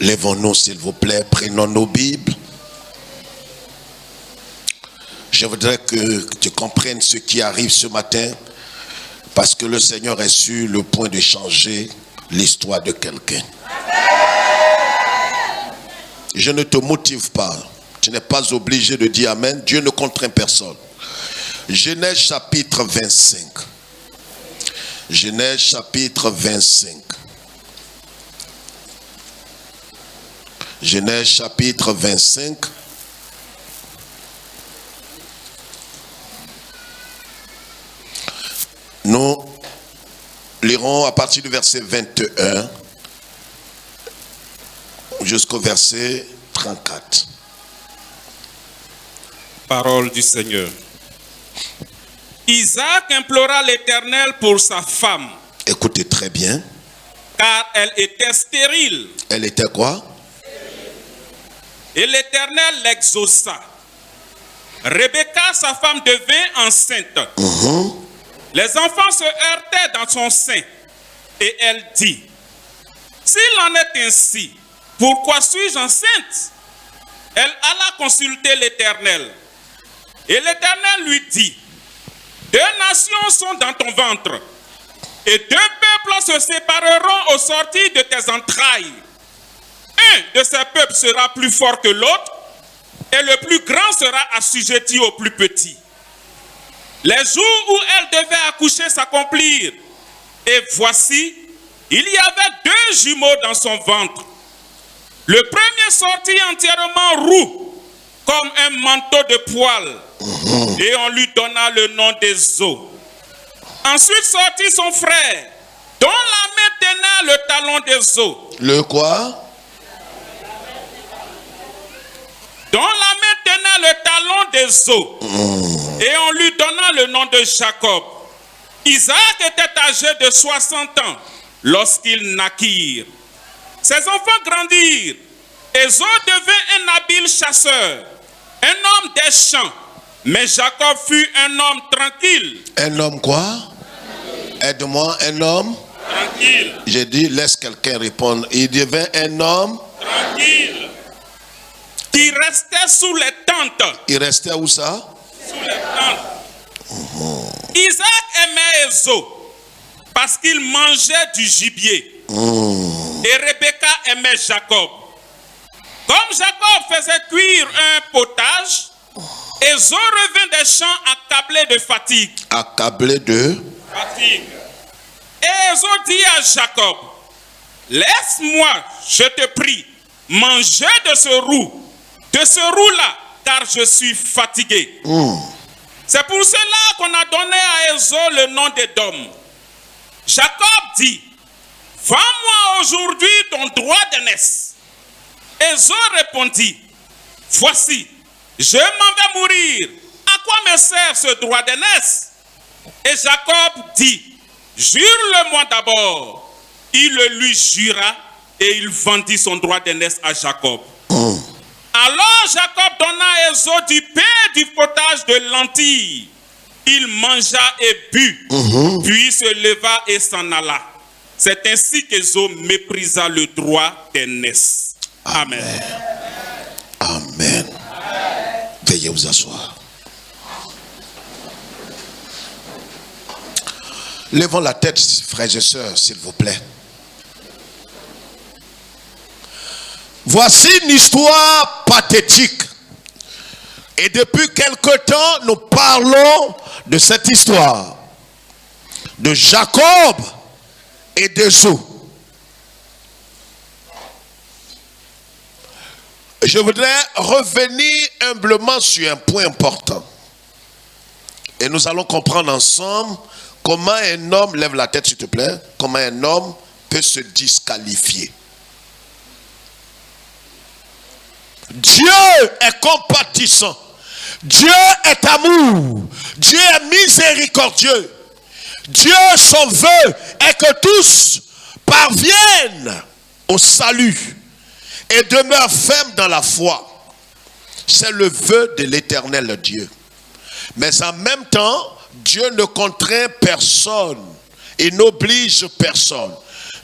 Lèvons-nous s'il vous plaît, prenons nos Bibles. Je voudrais que tu comprennes ce qui arrive ce matin, parce que le Seigneur est sur le point de changer l'histoire de quelqu'un. Je ne te motive pas, tu n'es pas obligé de dire Amen, Dieu ne contraint personne. Genèse chapitre 25. Genèse chapitre 25. Genèse chapitre 25. Nous lirons à partir du verset 21 jusqu'au verset 34. Parole du Seigneur. Isaac implora l'Éternel pour sa femme. Écoutez très bien. Car elle était stérile. Elle était quoi? Et l'Éternel l'exauça. Rebecca, sa femme, devint enceinte. Les enfants se heurtaient dans son sein. Et elle dit, s'il en est ainsi, pourquoi suis-je enceinte? Elle alla consulter l'Éternel. Et l'Éternel lui dit, 2 nations sont dans ton ventre, et 2 peuples se sépareront au sortir de tes entrailles. Un de ces peuples sera plus fort que l'autre, et le plus grand sera assujetti au plus petit. Les jours où elle devait accoucher s'accomplirent, et voici, il y avait 2 jumeaux dans son ventre. Le premier sortit entièrement roux, comme un manteau de poils, et on lui donna le nom d'Ésaü. Ensuite sortit son frère, dont la main tenait le talon d'Ésaü. Le quoi? Dont la main tenait le talon d'Ésaü. Et on lui donna le nom de Jacob. Isaac était âgé de 60 ans lorsqu'ils naquirent. Ses enfants grandirent. Ésaü devint un habile chasseur, un homme des champs. Mais Jacob fut un homme tranquille. Un homme quoi? Aide-moi, un homme? Tranquille. J'ai dit, laisse quelqu'un répondre. Il devint un homme? Tranquille. Qui restait sous les tentes. Il restait où ça? Sous les tentes. Isaac aimait Ésaü parce qu'il mangeait du gibier. Et Rebecca aimait Jacob. Comme Jacob faisait cuire un potage, Ésaü revint des champs accablé de fatigue. Accablé de? Fatigue. Et Ésaü dit à Jacob, laisse-moi, je te prie, manger de ce roux-là, car je suis fatigué. C'est pour cela qu'on a donné à Ésaü le nom d'Édom. Jacob dit, vends-moi aujourd'hui ton droit d'aînesse. Ésaü répondit, voici, je m'en vais mourir. À quoi me sert ce droit d'aînesse? Et Jacob dit, jure-le-moi d'abord. Il le lui jura et il vendit son droit d'aînesse à Jacob. Alors Jacob donna à Ésaü du pain et du potage de lentilles. Il mangea et but, puis se leva et s'en alla. C'est ainsi qu'Ésaü méprisa le droit d'aînesse. Amen. Amen. Veuillez vous asseoir. Levons la tête, frères et sœurs, s'il vous plaît. Voici une histoire pathétique. Et depuis quelque temps, nous parlons de cette histoire. De Jacob et d'Ésaü. Je voudrais revenir humblement sur un point important. Et nous allons comprendre ensemble comment un homme, lève la tête s'il te plaît, comment un homme peut se disqualifier. Dieu est compatissant. Dieu est amour. Dieu est miséricordieux. Dieu, son vœu est que tous parviennent au salut et demeurent fermes dans la foi. C'est le vœu de l'Éternel Dieu. Mais en même temps, Dieu ne contraint personne et n'oblige personne.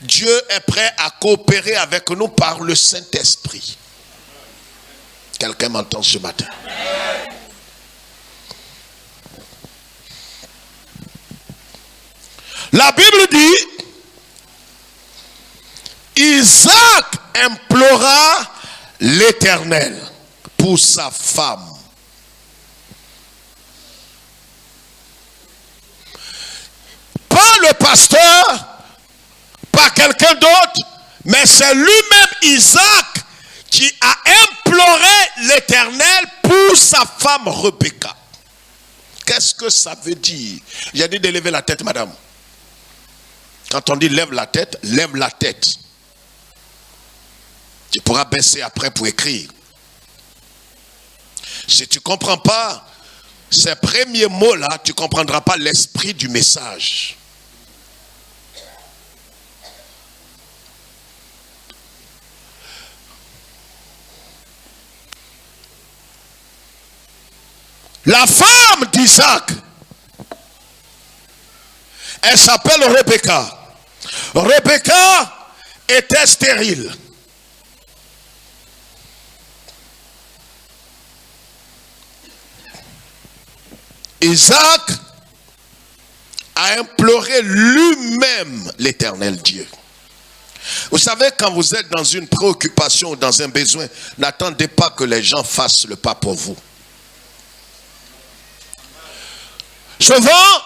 Dieu est prêt à coopérer avec nous par le Saint-Esprit. Quelqu'un m'entend ce matin? La Bible dit, Isaac implora l'Éternel pour sa femme. Pas le pasteur, pas quelqu'un d'autre, mais c'est lui-même Isaac qui a imploré l'Éternel pour sa femme Rebecca. Qu'est-ce que ça veut dire? J'ai dit de lever la tête, madame. Quand on dit lève la tête, lève la tête. Tu pourras baisser après pour écrire. Si tu ne comprends pas ces premiers mots-là, tu ne comprendras pas l'esprit du message. La femme d'Isaac, elle s'appelle Rebecca. Rebecca était stérile. Isaac a imploré lui-même l'Éternel Dieu. Vous savez, quand vous êtes dans une préoccupation ou dans un besoin, n'attendez pas que les gens fassent le pas pour vous. Souvent,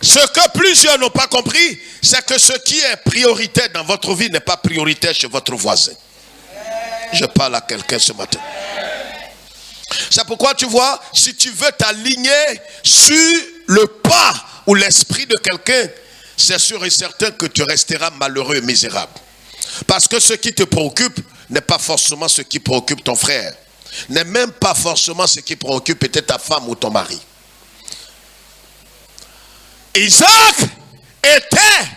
ce que plusieurs n'ont pas compris, c'est que ce qui est prioritaire dans votre vie n'est pas prioritaire chez votre voisin. Je parle à quelqu'un ce matin. C'est pourquoi tu vois, si tu veux t'aligner sur le pas ou l'esprit de quelqu'un, c'est sûr et certain que tu resteras malheureux et misérable. Parce que ce qui te préoccupe n'est pas forcément ce qui préoccupe ton frère. N'est même pas forcément ce qui préoccupe peut-être ta femme ou ton mari. Isaac était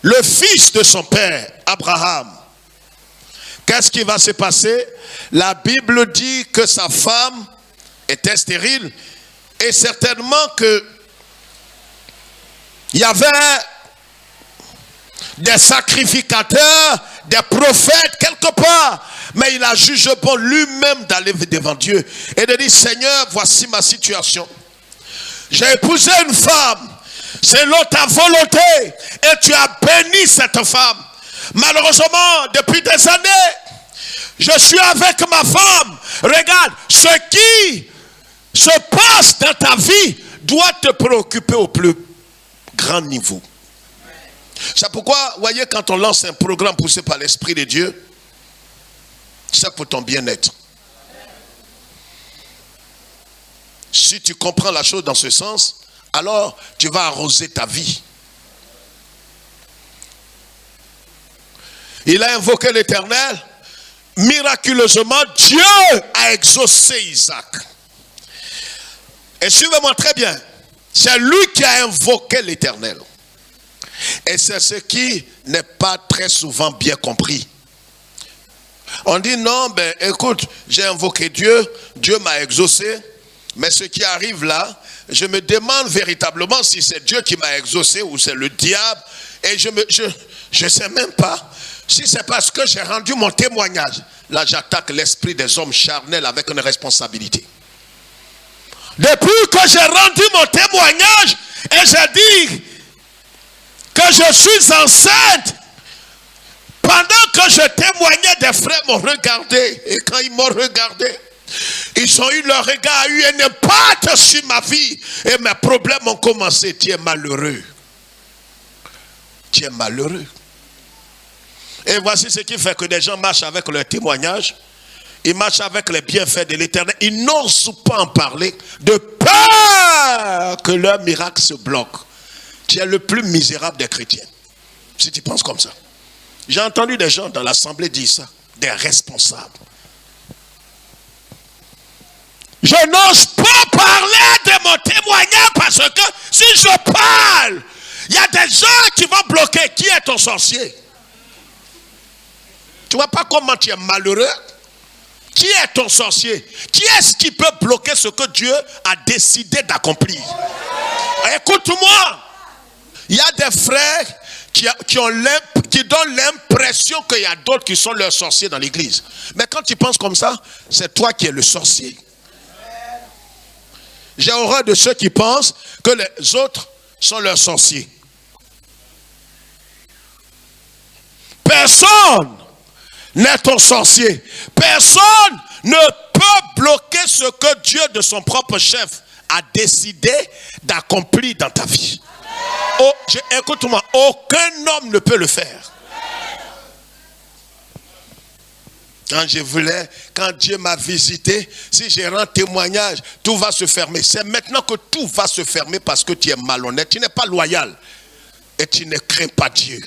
le fils de son père, Abraham. Qu'est-ce qui va se passer? La Bible dit que sa femme était stérile et certainement que il y avait des sacrificateurs, des prophètes quelque part, mais il a jugé bon lui-même d'aller devant Dieu et de dire, Seigneur, voici ma situation. J'ai épousé une femme selon ta volonté et tu as béni cette femme. Malheureusement, depuis des années, je suis avec ma femme. Regarde, ce qui se passe dans ta vie doit te préoccuper au plus grand niveau. C'est pourquoi, vous voyez, quand on lance un programme poussé par l'Esprit de Dieu, c'est pour ton bien-être. Si tu comprends la chose dans ce sens, alors tu vas arroser ta vie. Il a invoqué l'Éternel. Miraculeusement, Dieu a exaucé Isaac. Et suivez-moi très bien. C'est lui qui a invoqué l'Éternel. Et c'est ce qui n'est pas très souvent bien compris. On dit non, ben écoute, j'ai invoqué Dieu, Dieu m'a exaucé. Mais ce qui arrive là, je me demande véritablement si c'est Dieu qui m'a exaucé ou c'est le diable. Et je sais même pas si c'est parce que j'ai rendu mon témoignage. Là, j'attaque l'esprit des hommes charnels avec une responsabilité. Depuis que j'ai rendu mon témoignage et j'ai dit que je suis enceinte, pendant que je témoignais, des frères m'ont regardé. Et quand ils m'ont regardé, ils ont eu leur regard, a eu un impact sur ma vie. Et mes problèmes ont commencé. Tu es malheureux. Tu es malheureux. Et voici ce qui fait que des gens marchent avec leur témoignage. Ils marchent avec les bienfaits de l'Éternel. Ils n'osent pas en parler de peur que leur miracle se bloque. Tu es le plus misérable des chrétiens. Si tu penses comme ça. J'ai entendu des gens dans l'assemblée dire ça. Des responsables. Je n'ose pas parler de mon témoignage parce que si je parle, il y a des gens qui vont bloquer. Qui est ton sorcier? Tu vois pas comment tu es malheureux? Qui est ton sorcier? Qui est-ce qui peut bloquer ce que Dieu a décidé d'accomplir? Écoute-moi. Il y a des frères qui donnent l'impression qu'il y a d'autres qui sont leurs sorciers dans l'église. Mais quand tu penses comme ça, c'est toi qui es le sorcier. J'ai horreur de ceux qui pensent que les autres sont leurs sorciers. Personne n'est ton sorcier. Personne ne peut bloquer ce que Dieu de son propre chef a décidé d'accomplir dans ta vie. Oh, écoute-moi, aucun homme ne peut le faire. Quand Dieu m'a visité, si j'ai rendu témoignage, tout va se fermer. C'est maintenant que tout va se fermer parce que tu es malhonnête, tu n'es pas loyal et tu ne crains pas Dieu.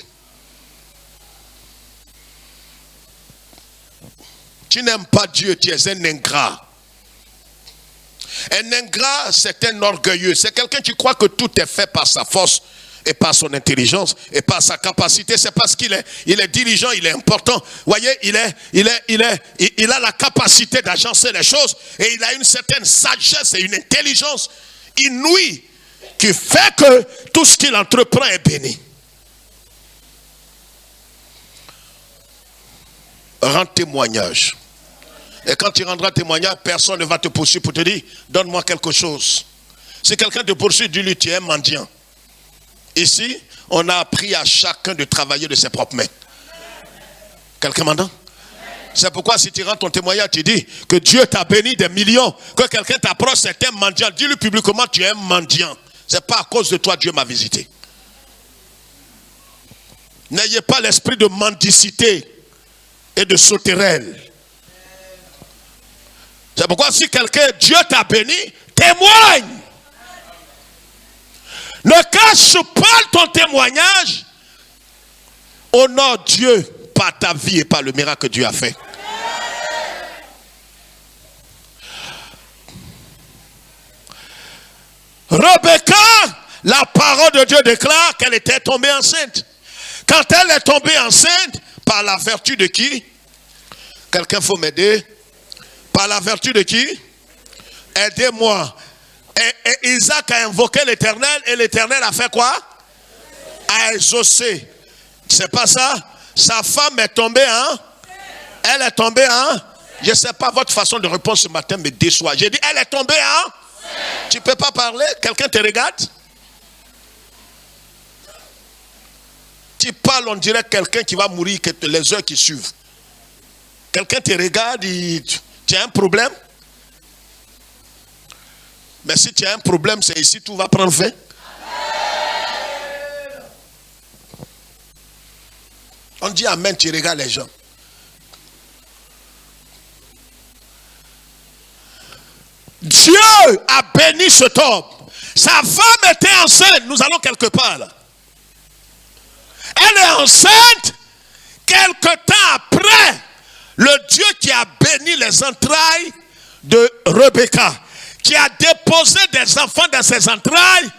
Tu n'aimes pas Dieu, tu es un ingrat. Un ingrat, c'est un orgueilleux. C'est quelqu'un qui croit que tout est fait par sa force et par son intelligence et par sa capacité. C'est parce qu'il est dirigeant, il est important. Vous voyez, il a la capacité d'agencer les choses et il a une certaine sagesse et une intelligence inouïe qui fait que tout ce qu'il entreprend est béni. Rends témoignage. Et quand tu rendras témoignage, personne ne va te poursuivre pour te dire, donne-moi quelque chose. Si quelqu'un te poursuit, dis-lui, tu es un mendiant. Ici, on a appris à chacun de travailler de ses propres mains. Quelqu'un m'entend? C'est pourquoi si tu rends ton témoignage, tu dis que Dieu t'a béni des millions, que quelqu'un t'approche, c'est un mendiant. Dis-lui publiquement, tu es un mendiant. C'est pas à cause de toi Dieu m'a visité. N'ayez pas l'esprit de mendicité et de sauterelle. C'est pourquoi si Dieu t'a béni, témoigne. Ne cache pas ton témoignage. Honore Dieu par ta vie et par le miracle que Dieu a fait. Rebecca, la parole de Dieu déclare qu'elle était tombée enceinte. Quand elle est tombée enceinte, par la vertu de qui? Quelqu'un faut m'aider. Par la vertu de qui? Aidez-moi. Et Isaac a invoqué l'Éternel et l'Éternel a fait quoi? A exaucé. C'est pas ça? Sa femme est tombée, hein? Elle est tombée, hein? Je ne sais pas, votre façon de répondre ce matin me déçoit. J'ai dit, elle est tombée, hein? Tu ne peux pas parler? Quelqu'un te regarde? Tu parles, on dirait quelqu'un qui va mourir les heures qui suivent. Quelqu'un te regarde, tu as un problème? Mais si tu as un problème, c'est ici, tout va prendre fin. On dit amen, tu regardes les gens. Dieu a béni cet homme. Sa femme était enceinte. Nous allons quelque part là. Elle est enceinte. Quelque temps après, le Dieu qui a béni les entrailles de Rebecca, qui a déposé des enfants dans ses entrailles,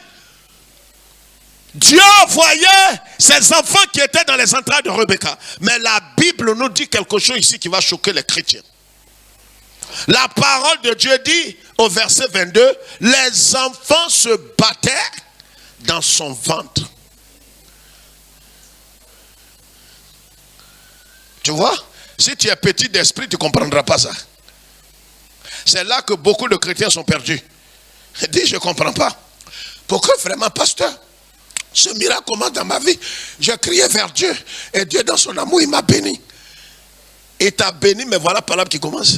Dieu voyait ces enfants qui étaient dans les entrailles de Rebecca. Mais la Bible nous dit quelque chose ici qui va choquer les chrétiens. La parole de Dieu dit au verset 22, les enfants se battaient dans son ventre. Tu vois? Si tu es petit d'esprit, tu ne comprendras pas ça. C'est là que beaucoup de chrétiens sont perdus. Ils disent, je ne comprends pas. Pourquoi vraiment, pasteur? Ce miracle commence dans ma vie. J'ai crié vers Dieu. Et Dieu, dans son amour, il m'a béni. Il t'a béni, mais voilà la parole qui commence.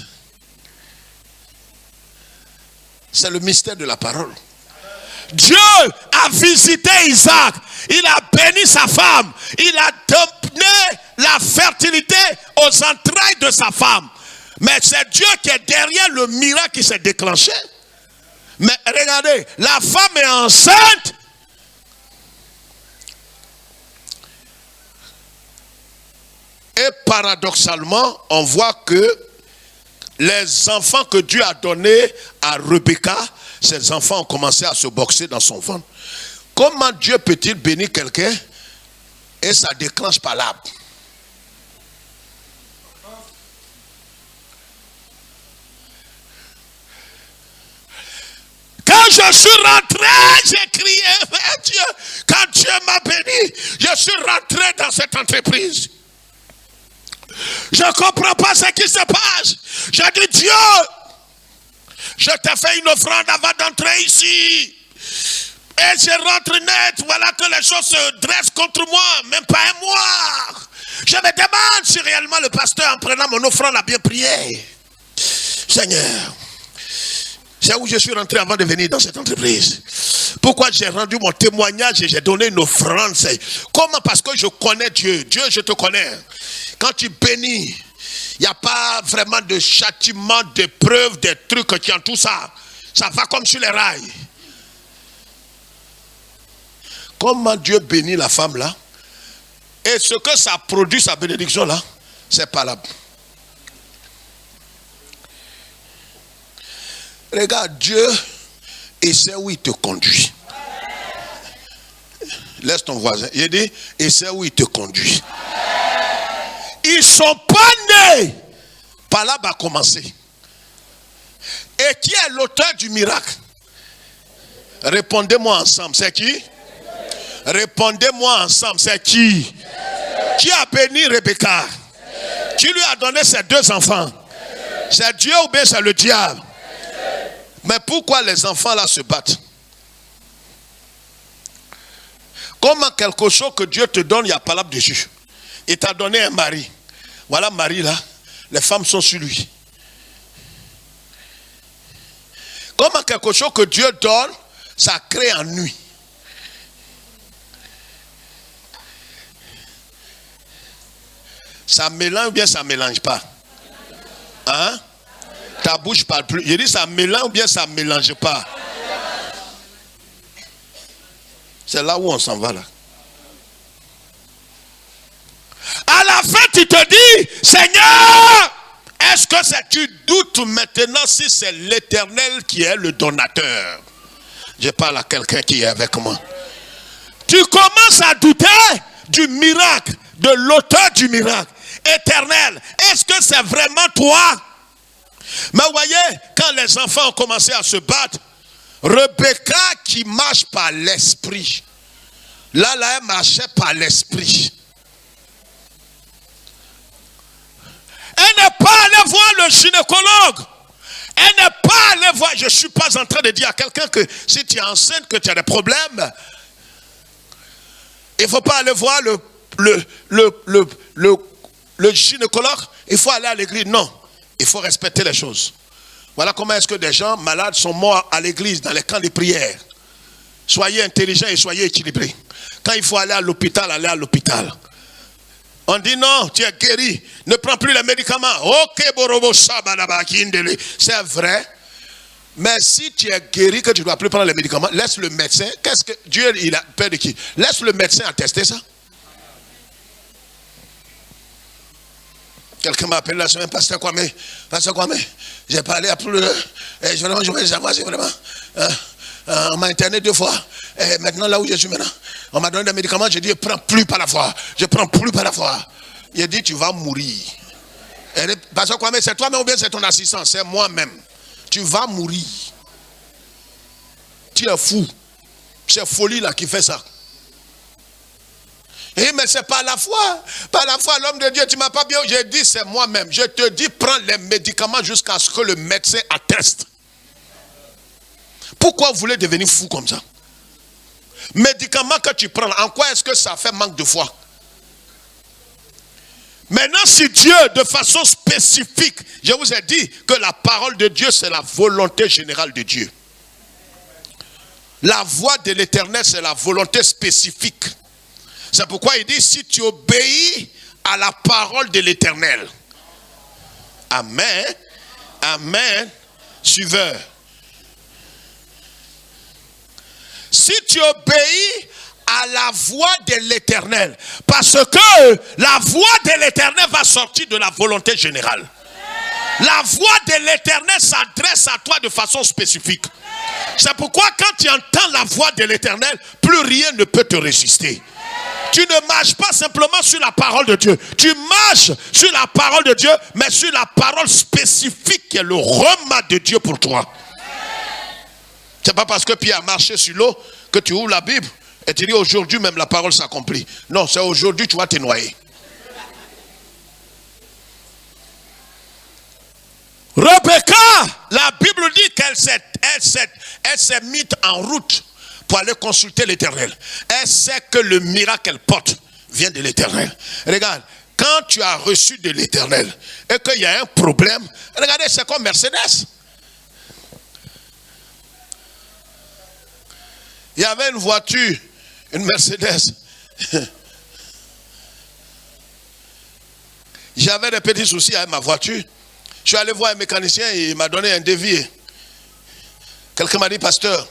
C'est le mystère de la parole. Dieu a visité Isaac. Il a béni sa femme. Il a donné la fertilité aux entrailles de sa femme. Mais c'est Dieu qui est derrière le miracle qui s'est déclenché. Mais regardez, la femme est enceinte. Et paradoxalement, on voit que les enfants que Dieu a donnés à Rebecca, ces enfants ont commencé à se boxer dans son ventre. Comment Dieu peut-il bénir quelqu'un et ça déclenche par l'arbre? Quand je suis rentré, j'ai crié vers Dieu. Quand Dieu m'a béni, Je suis rentré dans cette entreprise. Je ne comprends pas ce qui se passe. J'ai dit, Dieu, je t'ai fait une offrande avant d'entrer ici. Et je rentre net, voilà que les choses se dressent contre moi, même pas un mois. Je me demande si réellement le pasteur, en prenant mon offrande, a bien prié. Seigneur, c'est où je suis rentré avant de venir dans cette entreprise. Pourquoi j'ai rendu mon témoignage et j'ai donné une offrande? Comment? Parce que je connais Dieu. Dieu, je te connais. Quand tu bénis, il n'y a pas vraiment de châtiment, d'épreuves, des trucs qui ont tout ça. Ça va comme sur les rails. Comment Dieu bénit la femme là? Et ce que ça produit, sa bénédiction là, c'est pas là. Regarde, Dieu, et c'est où il te conduit. Laisse ton voisin. Il dit, et c'est où il te conduit. Ils ne sont pas nés. Par là va commencer. Et qui est l'auteur du miracle? Répondez-moi ensemble. C'est qui? Répondez-moi ensemble. C'est qui? Qui a béni Rebecca? Qui lui a donné ses 2 enfants? C'est Dieu ou bien c'est le diable? Mais pourquoi les enfants là se battent? Comment quelque chose que Dieu te donne, il y a pas de dessus. Il t'a donné un mari. Voilà Marie là. Les femmes sont sur lui. Comment quelque chose que Dieu donne, ça crée ennui. Ça mélange ou bien ça ne mélange pas? Hein? Ta bouche parle plus. Je dis ça mélange ou bien ça ne mélange pas? C'est là où on s'en va là. À la fin, tu te dis, Seigneur, est-ce que tu doutes maintenant si c'est l'Éternel qui est le donateur? Je parle à quelqu'un qui est avec moi. Tu commences à douter du miracle, de l'auteur du miracle. Éternel, est-ce que c'est vraiment toi? Mais vous voyez, quand les enfants ont commencé à se battre, Rebecca qui marche par l'esprit. Là, elle marchait par l'esprit. Elle n'est pas allée voir le gynécologue. Elle n'est pas allée voir. Je ne suis pas en train de dire à quelqu'un que si tu es enceinte, que tu as des problèmes, il ne faut pas aller voir le gynécologue. Il faut aller à l'église. Non, il faut respecter les choses. Voilà comment est-ce que des gens malades sont morts à l'église, dans les camps de prière. Soyez intelligents et soyez équilibrés. Quand il faut aller à l'hôpital, allez à l'hôpital. On dit non, tu es guéri, ne prends plus les médicaments. Ok, c'est vrai. Mais si tu es guéri, que tu ne dois plus prendre les médicaments, laisse le médecin. Qu'est-ce que Dieu, il a peur de qui? Laisse le médecin attester ça. Quelqu'un m'a appelé la semaine, Pasteur Kwame, j'ai parlé à plus de... je vais savoir si vraiment... on m'a interné 2 fois. Et maintenant, là où je suis maintenant, on m'a donné des médicaments, j'ai dit, je ne prends plus par la foi. Je ne prends plus par la foi. Il a dit, tu vas mourir. Pasteur Kwame, c'est toi-même ou bien c'est ton assistant? C'est moi-même. Tu vas mourir. Tu es fou. C'est folie là qui fait ça. Et mais c'est pas la foi. Par la foi, l'homme de Dieu, tu m'as pas bien. J'ai dit, c'est moi-même. Je te dis, prends les médicaments jusqu'à ce que le médecin atteste. Pourquoi vous voulez devenir fou comme ça? Médicaments que tu prends, en quoi est-ce que ça fait manque de foi? Maintenant, si Dieu, de façon spécifique, je vous ai dit que la parole de Dieu, c'est la volonté générale de Dieu. La voix de l'Éternel, c'est la volonté spécifique. C'est pourquoi il dit, si tu obéis à la parole de l'Éternel. Amen. Amen. Suiveur. Si tu obéis à la voix de l'Éternel, parce que la voix de l'Éternel va sortir de la volonté générale. La voix de l'Éternel s'adresse à toi de façon spécifique. C'est pourquoi quand tu entends la voix de l'Éternel, plus rien ne peut te résister. Tu ne marches pas simplement sur la parole de Dieu. Tu marches sur la parole de Dieu, mais sur la parole spécifique qui est le rhema de Dieu pour toi. C'est pas parce que Pierre a marché sur l'eau que tu ouvres la Bible. Et tu dis aujourd'hui même la parole s'accomplit. Non, c'est aujourd'hui tu vas te noyer. Rebecca, la Bible dit qu'elle s'est mise en route pour aller consulter l'Éternel. Elle sait que le miracle qu'elle porte vient de l'Éternel. Regarde, quand tu as reçu de l'Éternel et qu'il y a un problème, regardez, c'est comme Mercedes. Il y avait une voiture, une Mercedes. J'avais des petits soucis avec ma voiture. Je suis allé voir un mécanicien et il m'a donné un devis. Quelqu'un m'a dit, pasteur,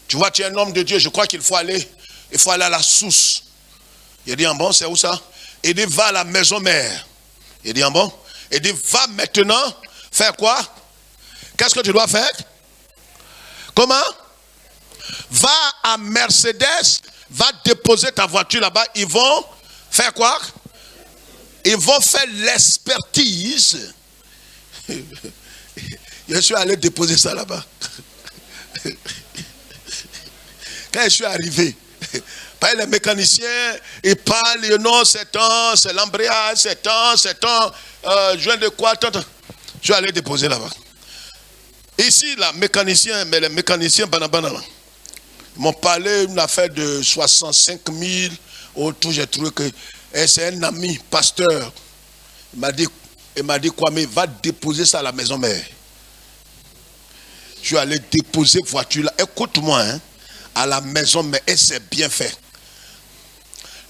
tu vois, tu es un homme de Dieu, je crois qu'il faut aller à la source. Il dit, bon, c'est où ça? Il dit, va à la maison mère. Il dit, bon. Il dit, va maintenant faire quoi? Qu'est-ce que tu dois faire? Comment? Va à Mercedes, va déposer ta voiture là-bas. Ils vont faire quoi? Ils vont faire l'expertise. Je suis allé déposer ça là-bas. Quand je suis arrivé, les mécaniciens, ils parlent, non, c'est l'embrayage, c'est joint de quoi, Je suis allé déposer là-bas. Ici, les mécaniciens, ils m'ont parlé d'une affaire de 65 000 autour. J'ai trouvé que c'est un ami, pasteur. Il m'a dit quoi, mais va déposer ça à la maison mère. Je suis allé déposer voiture là. Écoute-moi, hein, à la maison mère, et c'est bien fait.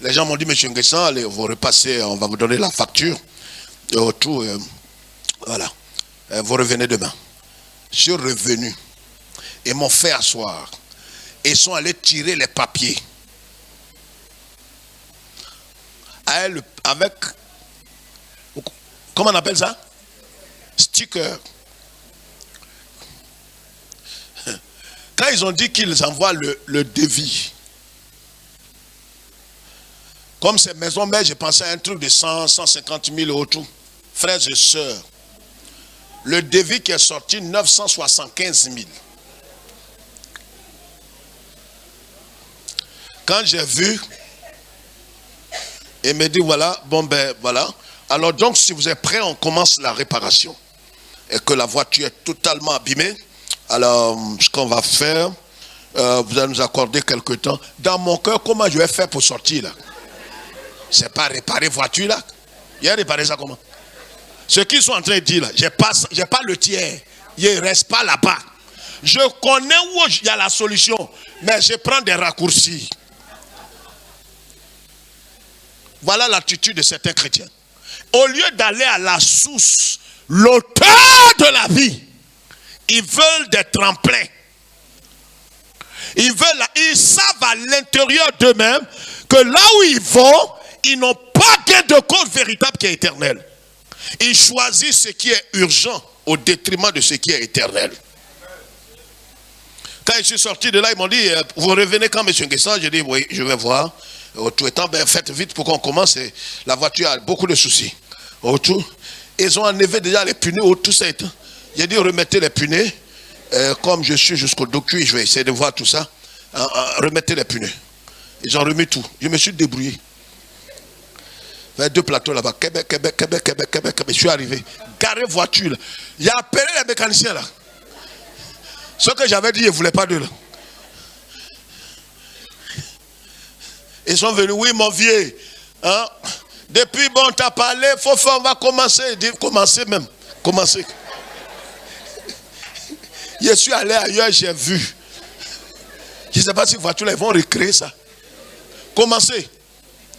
Les gens m'ont dit, monsieur Nguessan, allez, vous repassez, on va vous donner la facture. Et autour, voilà. Vous revenez demain. Je suis revenu. Ils m'ont fait asseoir. Ils sont allés tirer les papiers. Avec, comment on appelle ça? Sticker. Quand ils ont dit qu'ils envoient le devis, comme c'est maison mère, j'ai pensé à un truc de 100, 150 000 autour. Frères et sœurs, le devis qui est sorti, 975 000. Quand j'ai vu, il me dit voilà, bon ben voilà. Alors donc si vous êtes prêts, on commence la réparation. Et que la voiture est totalement abîmée. Alors ce qu'on va faire, vous allez nous accorder quelque temps. Dans mon cœur, comment je vais faire pour sortir là? C'est pas réparer voiture là. Il a réparé ça comment? Ce qu'ils sont en train de dire là, j'ai pas le tiers. Il ne reste pas là-bas. Je connais où il y a la solution, mais je prends des raccourcis. Voilà l'attitude de certains chrétiens. Au lieu d'aller à la source, l'auteur de la vie, ils veulent des tremplins. Ils savent à l'intérieur d'eux-mêmes que là où ils vont, ils n'ont pas gain de cause véritable qui est éternel. Ils choisissent ce qui est urgent au détriment de ce qui est éternel. Quand je suis sorti de là, ils m'ont dit, vous revenez quand, monsieur Nguessan? J'ai dit, oui, je vais voir. Autour étant, ben, faites vite pour qu'on commence. La voiture a beaucoup de soucis. Autour, ils ont enlevé déjà les pneus autour ça étant. J'ai dit, remettez les pneus. Comme je suis jusqu'au dos cuit, je vais essayer de voir tout ça. Remettez les pneus. Ils ont remis tout. Je me suis débrouillé. Il y a 2 plateaux là-bas. Québec. Je suis arrivé. Garé voiture. Là. Il a appelé les mécaniciens là. Ce que j'avais dit, ils ne voulaient pas d'eux là. Ils sont venus, oui mon vieux. Hein? Depuis bon, t'as parlé, faut faire, on va commencer. Commencer même. Commencer. Je suis allé ailleurs, j'ai vu. Je ne sais pas si voiture, ils vont recréer ça. Commencez.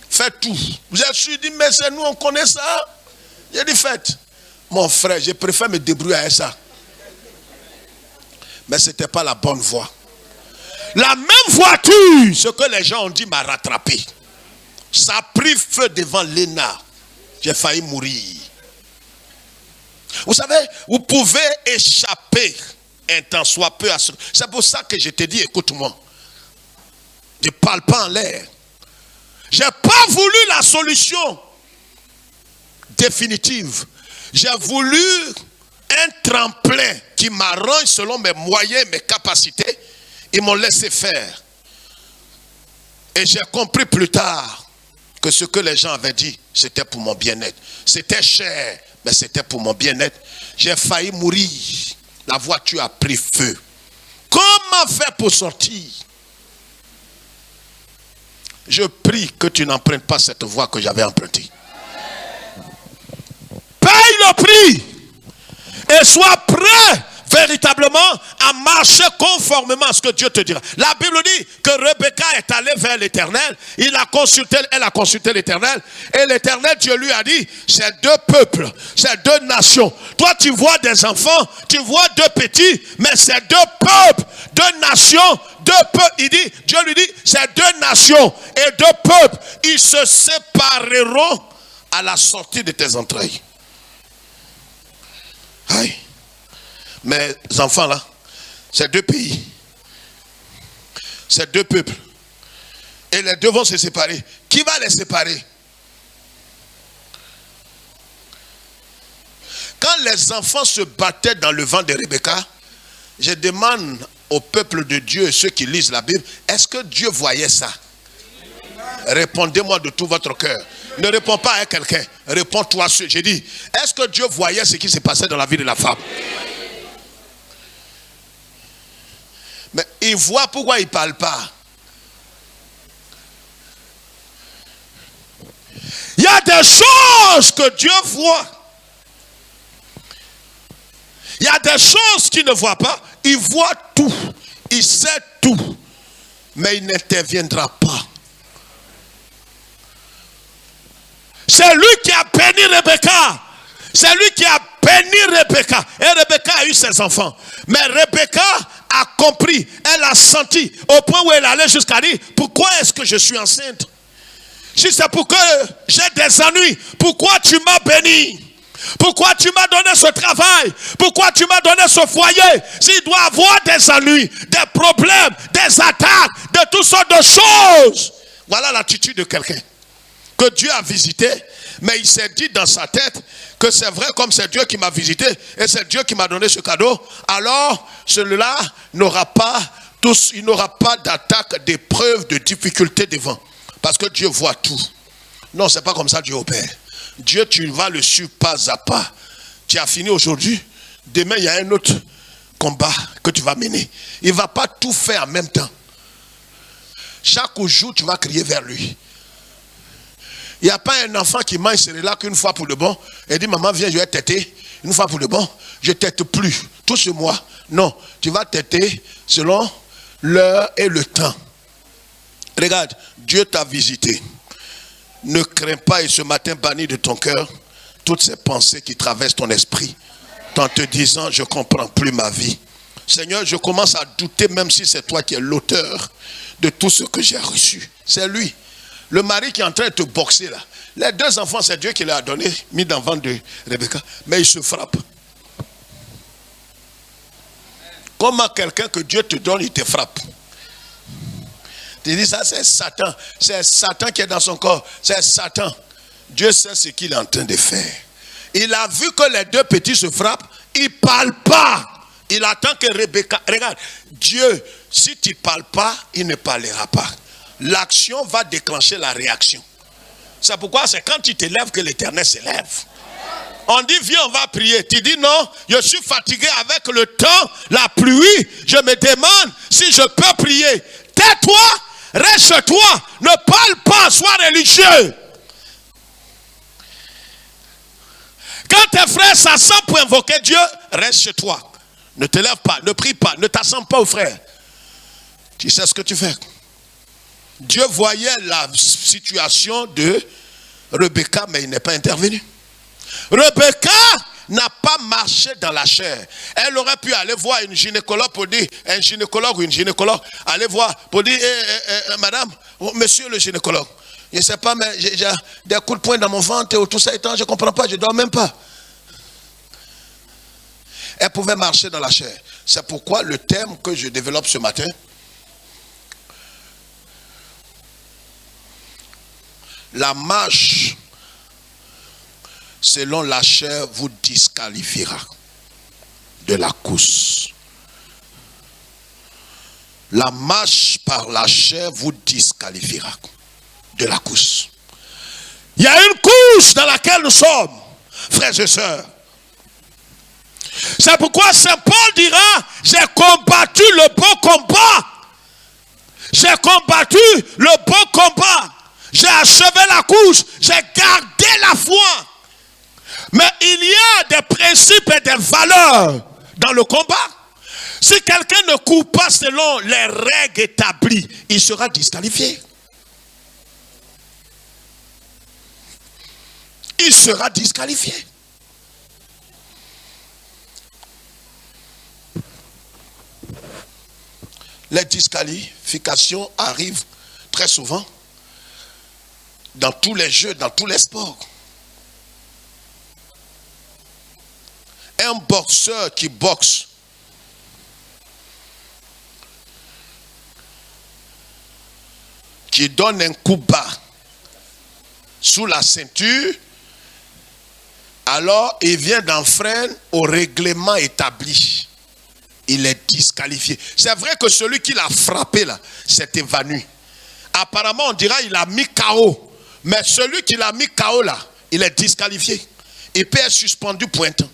Faites tout. Je suis dit, mais c'est nous, on connaît ça. J'ai dit, faites. Mon frère, je préfère me débrouiller avec ça. Mais ce n'était pas la bonne voie. La même voiture, ce que les gens ont dit m'a rattrapé. Ça a pris feu devant l'ENA. J'ai failli mourir. Vous savez, vous pouvez échapper un temps soit peu à ce. C'est pour ça que je te dis, écoute-moi. Ne parle pas en l'air. Je n'ai pas voulu la solution définitive. J'ai voulu un tremplin qui m'arrange selon mes moyens, mes capacités. Ils m'ont laissé faire. Et j'ai compris plus tard que ce que les gens avaient dit, c'était pour mon bien-être. C'était cher, mais c'était pour mon bien-être. J'ai failli mourir. La voiture a pris feu. Comment faire pour sortir? Je prie que tu n'empruntes pas cette voie que j'avais empruntée. Paye le prix et sois prêt véritablement à marcher conformément à ce que Dieu te dira. La Bible dit que Rebecca est allée vers l'Éternel. Elle a consulté l'Éternel. Et l'Éternel, Dieu lui a dit, c'est deux peuples, c'est deux nations. Toi, tu vois des enfants, tu vois deux petits, mais c'est deux peuples, deux nations, deux peuples. Il dit, Dieu lui dit, c'est deux nations et deux peuples. Ils se sépareront à la sortie de tes entrailles. Aïe. Mes enfants là, c'est deux pays, c'est deux peuples. Et les deux vont se séparer. Qui va les séparer? Quand les enfants se battaient dans le vent de Rebecca, je demande au peuple de Dieu et ceux qui lisent la Bible, est-ce que Dieu voyait ça? Répondez-moi de tout votre cœur. Ne réponds pas à quelqu'un, réponds-toi. J'ai dit, est-ce que Dieu voyait ce qui se passait dans la vie de la femme? Mais il voit, pourquoi il ne parle pas? Il y a des choses que Dieu voit. Il y a des choses qu'il ne voit pas. Il voit tout. Il sait tout. Mais il n'interviendra pas. C'est lui qui a béni Rebecca. C'est lui qui a béni Rebecca. Et Rebecca a eu ses enfants. Mais Rebecca a compris, elle a senti, au point où elle allait jusqu'à dire, pourquoi est-ce que je suis enceinte? Si c'est pour que j'ai des ennuis, pourquoi tu m'as béni? Pourquoi tu m'as donné ce travail? Pourquoi tu m'as donné ce foyer? S'il doit avoir des ennuis, des problèmes, des attaques, de toutes sortes de choses. Voilà l'attitude de quelqu'un que Dieu a visité, mais il s'est dit dans sa tête que c'est vrai, comme c'est Dieu qui m'a visité et c'est Dieu qui m'a donné ce cadeau, alors celui-là n'aura pas il n'aura pas d'attaque, d'épreuve, de difficulté devant. Parce que Dieu voit tout. Non, c'est pas comme ça Dieu opère. Dieu, tu vas le suivre pas à pas. Tu as fini aujourd'hui, demain il y a un autre combat que tu vas mener. Il ne va pas tout faire en même temps. Chaque jour, tu vas crier vers lui. Il n'y a pas un enfant qui mange cela qu'une fois pour le bon et dit maman viens je vais têter une fois pour le bon, je tête plus tout ce mois. Non, tu vas têter selon l'heure et le temps. Regarde, Dieu t'a visité. Ne crains pas et ce matin bannis de ton cœur toutes ces pensées qui traversent ton esprit en te disant je ne comprends plus ma vie. Seigneur, je commence à douter même si c'est toi qui es l'auteur de tout ce que j'ai reçu. C'est lui. Le mari qui est en train de te boxer là. Les deux enfants, c'est Dieu qui les a donnés, mis dans le ventre de Rebecca. Mais il se frappe. Comment quelqu'un que Dieu te donne, il te frappe? Tu dis ça, c'est Satan. C'est Satan qui est dans son corps. C'est Satan. Dieu sait ce qu'il est en train de faire. Il a vu que les deux petits se frappent. Il ne parle pas. Il attend que Rebecca... Regarde, Dieu, si tu ne parles pas, il ne parlera pas. L'action va déclencher la réaction. C'est pourquoi c'est quand tu te lèves que l'Éternel s'élève. On dit viens on va prier. Tu dis non, je suis fatigué avec le temps, la pluie. Je me demande si je peux prier. Tais-toi, reste chez toi. Ne parle pas, sois religieux. Quand tes frères s'assemblent pour invoquer Dieu, reste chez toi. Ne te lève pas, ne prie pas, ne t'assemble pas aux frères. Tu sais ce que tu fais. Dieu voyait la situation de Rebecca, mais il n'est pas intervenu. Rebecca n'a pas marché dans la chair. Elle aurait pu aller voir une gynécologue pour dire, un gynécologue ou une gynécologue, aller voir pour dire, madame, monsieur le gynécologue, je ne sais pas, mais j'ai des coups de poing dans mon ventre et tout ça, je ne comprends pas, je ne dors même pas. Elle pouvait marcher dans la chair. C'est pourquoi le thème que je développe ce matin, la marche selon la chair vous disqualifiera de la course. la marche par la chair vous disqualifiera de la course. Il y a une course dans laquelle nous sommes, frères et sœurs. C'est pourquoi Saint Paul dira, j'ai combattu le bon combat. J'ai combattu le bon combat. J'ai achevé la course. J'ai gardé la foi. Mais il y a des principes et des valeurs dans le combat. Si quelqu'un ne court pas selon les règles établies, il sera disqualifié. Il sera disqualifié. Les disqualifications arrivent très souvent dans tous les jeux, dans tous les sports. Un boxeur qui boxe qui donne un coup bas sous la ceinture, alors il vient d'enfreindre au règlement établi. Il est disqualifié. C'est vrai que celui qui l'a frappé là s'est évanoui. Apparemment on dira il a mis KO. Mais celui qui l'a mis KO là, il est disqualifié. Il peut être suspendu pour un temps.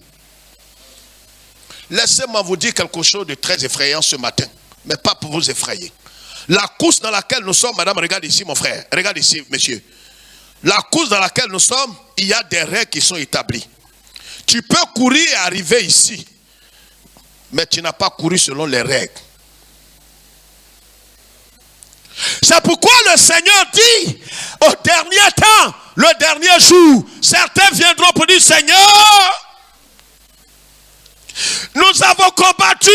Laissez-moi vous dire quelque chose de très effrayant ce matin. Mais pas pour vous effrayer. La course dans laquelle nous sommes, madame, regarde ici mon frère. Regarde ici, monsieur. La course dans laquelle nous sommes, il y a des règles qui sont établies. Tu peux courir et arriver ici. Mais tu n'as pas couru selon les règles. C'est pourquoi le Seigneur dit, au dernier temps, le dernier jour, certains viendront pour dire, Seigneur, nous avons combattu.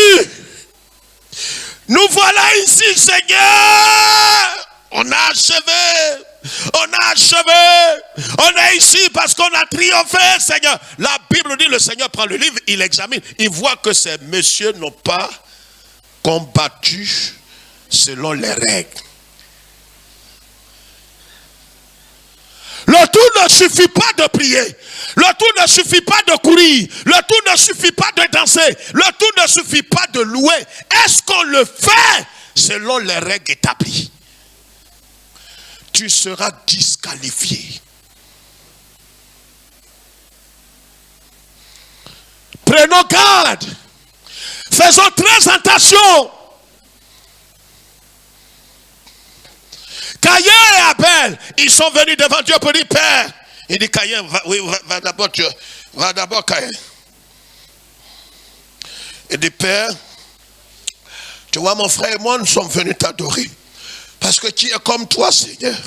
Nous voilà ici, Seigneur. On a achevé. On a achevé. On est ici parce qu'on a triomphé, Seigneur. La Bible dit, le Seigneur prend le livre, il examine. Il voit que ces messieurs n'ont pas combattu selon les règles. Le tout ne suffit pas de prier. Le tout ne suffit pas de courir. Le tout ne suffit pas de danser. Le tout ne suffit pas de louer. Est-ce qu'on le fait selon les règles établies? Tu seras disqualifié. Prenons garde. Faisons très attention. Caïn et Abel, ils sont venus devant Dieu pour dire, Père. Il dit, Caïn, va d'abord, Dieu. Va d'abord, Caïn. Il dit, Père, tu vois, mon frère et moi, nous sommes venus t'adorer. Parce que tu es comme toi, Seigneur.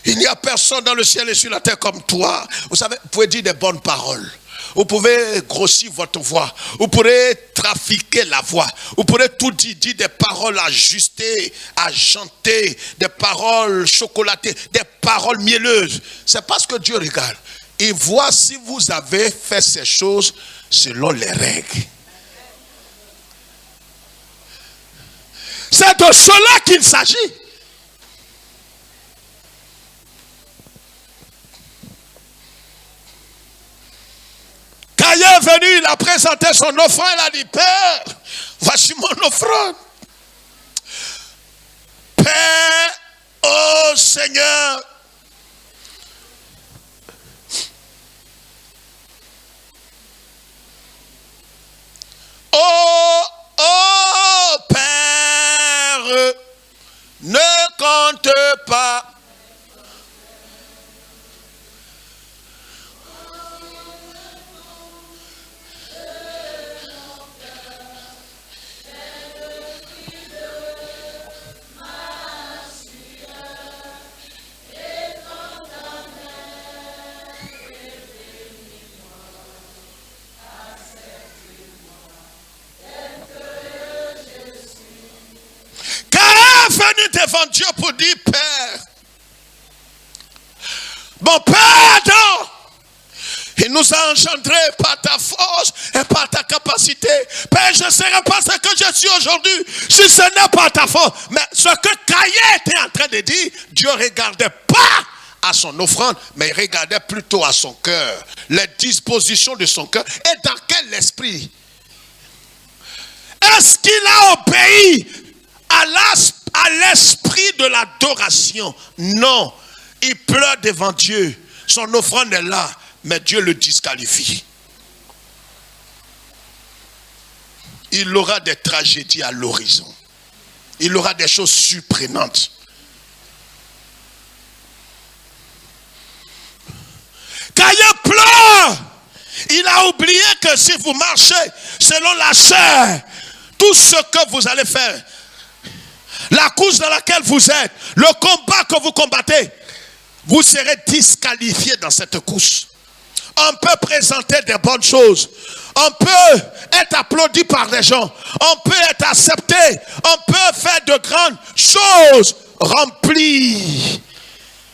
Il n'y a personne dans le ciel et sur la terre comme toi. Vous savez, vous pouvez dire des bonnes paroles. Vous pouvez grossir votre voix. Vous pourrez trafiquer la voix. Vous pourrez tout dire des paroles ajustées, à chanter, des paroles chocolatées, des paroles mielleuses. C'est parce que Dieu regarde. Il voit si vous avez fait ces choses selon les règles. C'est de cela qu'il s'agit. Caïn est venu, il a présenté son offrande, il a dit, Père, voici mon offrande. Père, ô Seigneur, oh Père, ne compte pas. Venu devant Dieu pour dire, Père, mon Père Adam, il nous a engendrés par ta force et par ta capacité. Père, je ne serais pas ce que je suis aujourd'hui si ce n'est pas ta force. Mais ce que Caïn était en train de dire, Dieu ne regardait pas à son offrande, mais il regardait plutôt à son cœur, les dispositions de son cœur et dans quel esprit. Est-ce qu'il a obéi à l'esprit de l'adoration. Non, il pleure devant Dieu. Son offrande est là, mais Dieu le disqualifie. Il aura des tragédies à l'horizon. Il aura des choses surprenantes. Caïn pleure. Il a oublié que si vous marchez selon la chair, tout ce que vous allez faire, la course dans laquelle vous êtes, le combat que vous combattez, vous serez disqualifié dans cette course. On peut présenter des bonnes choses. On peut être applaudi par les gens. On peut être accepté. On peut faire de grandes choses. Remplir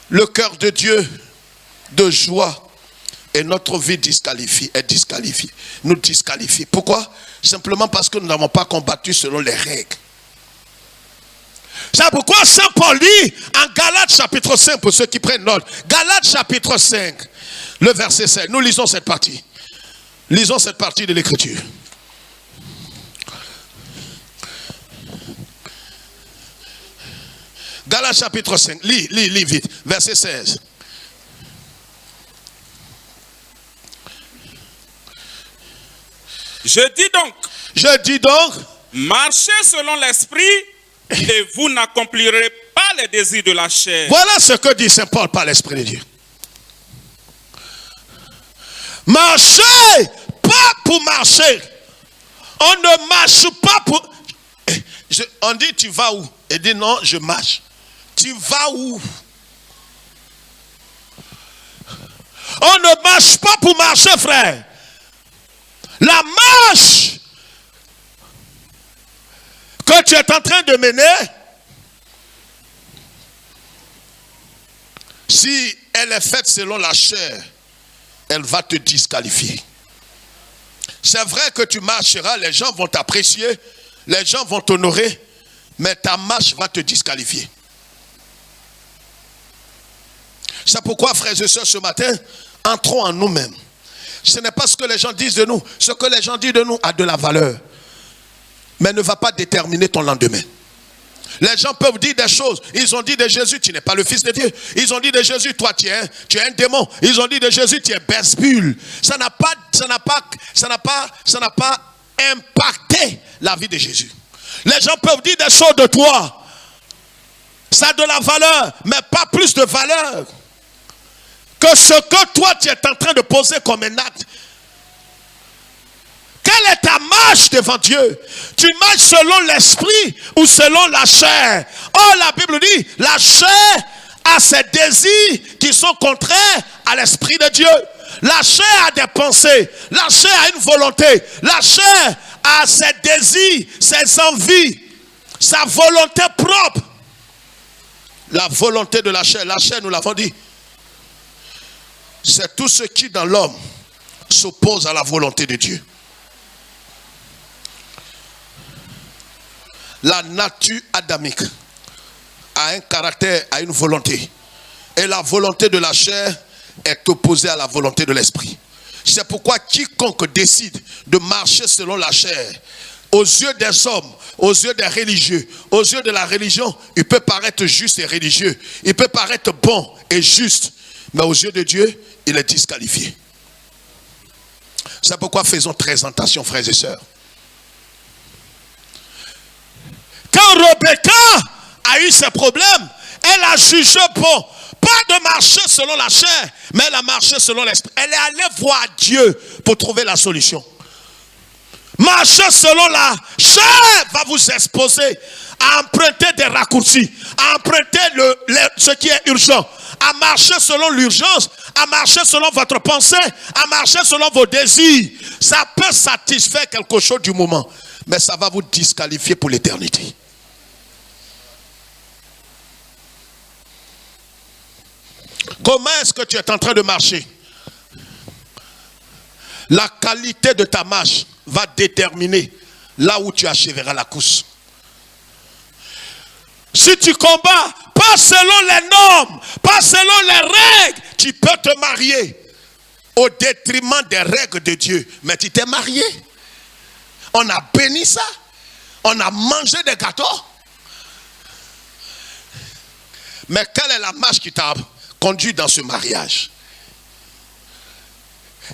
le cœur de Dieu de joie. Et notre vie est disqualifiée. Nous disqualifie. Pourquoi? Simplement parce que nous n'avons pas combattu selon les règles. C'est pourquoi Saint Paul dit en Galates chapitre 5, pour ceux qui prennent note, Galates chapitre 5, le verset 7. Nous lisons cette partie. Lisons cette partie de l'écriture. Galates chapitre 5, lis vite, verset 16. Je dis donc, marchez selon l'esprit et vous n'accomplirez pas les désirs de la chair. Voilà ce que dit Saint Paul par l'Esprit de Dieu. Marchez pas pour marcher. On ne marche pas pour... On dit tu vas où? Il dit non, je marche. Tu vas où? On ne marche pas pour marcher, frère. La marche que tu es en train de mener, si elle est faite selon la chair, elle va te disqualifier. C'est vrai que tu marcheras, les gens vont t'apprécier, les gens vont t'honorer, mais ta marche va te disqualifier. C'est pourquoi, frères et sœurs, ce matin, entrons en nous-mêmes. Ce n'est pas ce que les gens disent de nous. Ce que les gens disent de nous a de la valeur, mais ne va pas déterminer ton lendemain. Les gens peuvent dire des choses. Ils ont dit de Jésus, tu n'es pas le Fils de Dieu. Ils ont dit de Jésus, toi tu es un démon. Ils ont dit de Jésus, tu es Beelzébul. Ça n'a pas impacté la vie de Jésus. Les gens peuvent dire des choses de toi. Ça a de la valeur, mais pas plus de valeur que ce que toi tu es en train de poser comme un acte. Quelle est ta marche devant Dieu? Tu marches selon l'esprit ou selon la chair? Oh, la Bible dit, la chair a ses désirs qui sont contraires à l'esprit de Dieu. La chair a des pensées, la chair a une volonté, la chair a ses désirs, ses envies, sa volonté propre. La volonté de la chair, nous l'avons dit, c'est tout ce qui dans l'homme s'oppose à la volonté de Dieu. La nature adamique a un caractère, a une volonté. Et la volonté de la chair est opposée à la volonté de l'esprit. C'est pourquoi quiconque décide de marcher selon la chair, aux yeux des hommes, aux yeux des religieux, aux yeux de la religion, il peut paraître juste et religieux. Il peut paraître bon et juste. Mais aux yeux de Dieu, il est disqualifié. C'est pourquoi faisons très attention, frères et sœurs. Quand Rebecca a eu ses problèmes, elle a jugé bon, pas de marcher selon la chair, mais elle a marché selon l'esprit. Elle est allée voir Dieu pour trouver la solution. Marcher selon la chair va vous exposer à emprunter des raccourcis, à emprunter ce qui est urgent, à marcher selon l'urgence, à marcher selon votre pensée, à marcher selon vos désirs. Ça peut satisfaire quelque chose du moment, mais ça va vous disqualifier pour l'éternité. Comment est-ce que tu es en train de marcher? La qualité de ta marche va déterminer là où tu achèveras la course. Si tu combats pas selon les normes, pas selon les règles, tu peux te marier au détriment des règles de Dieu. Mais tu t'es marié. On a béni ça. On a mangé des gâteaux. Mais quelle est la marche qui t'a conduit dans ce mariage?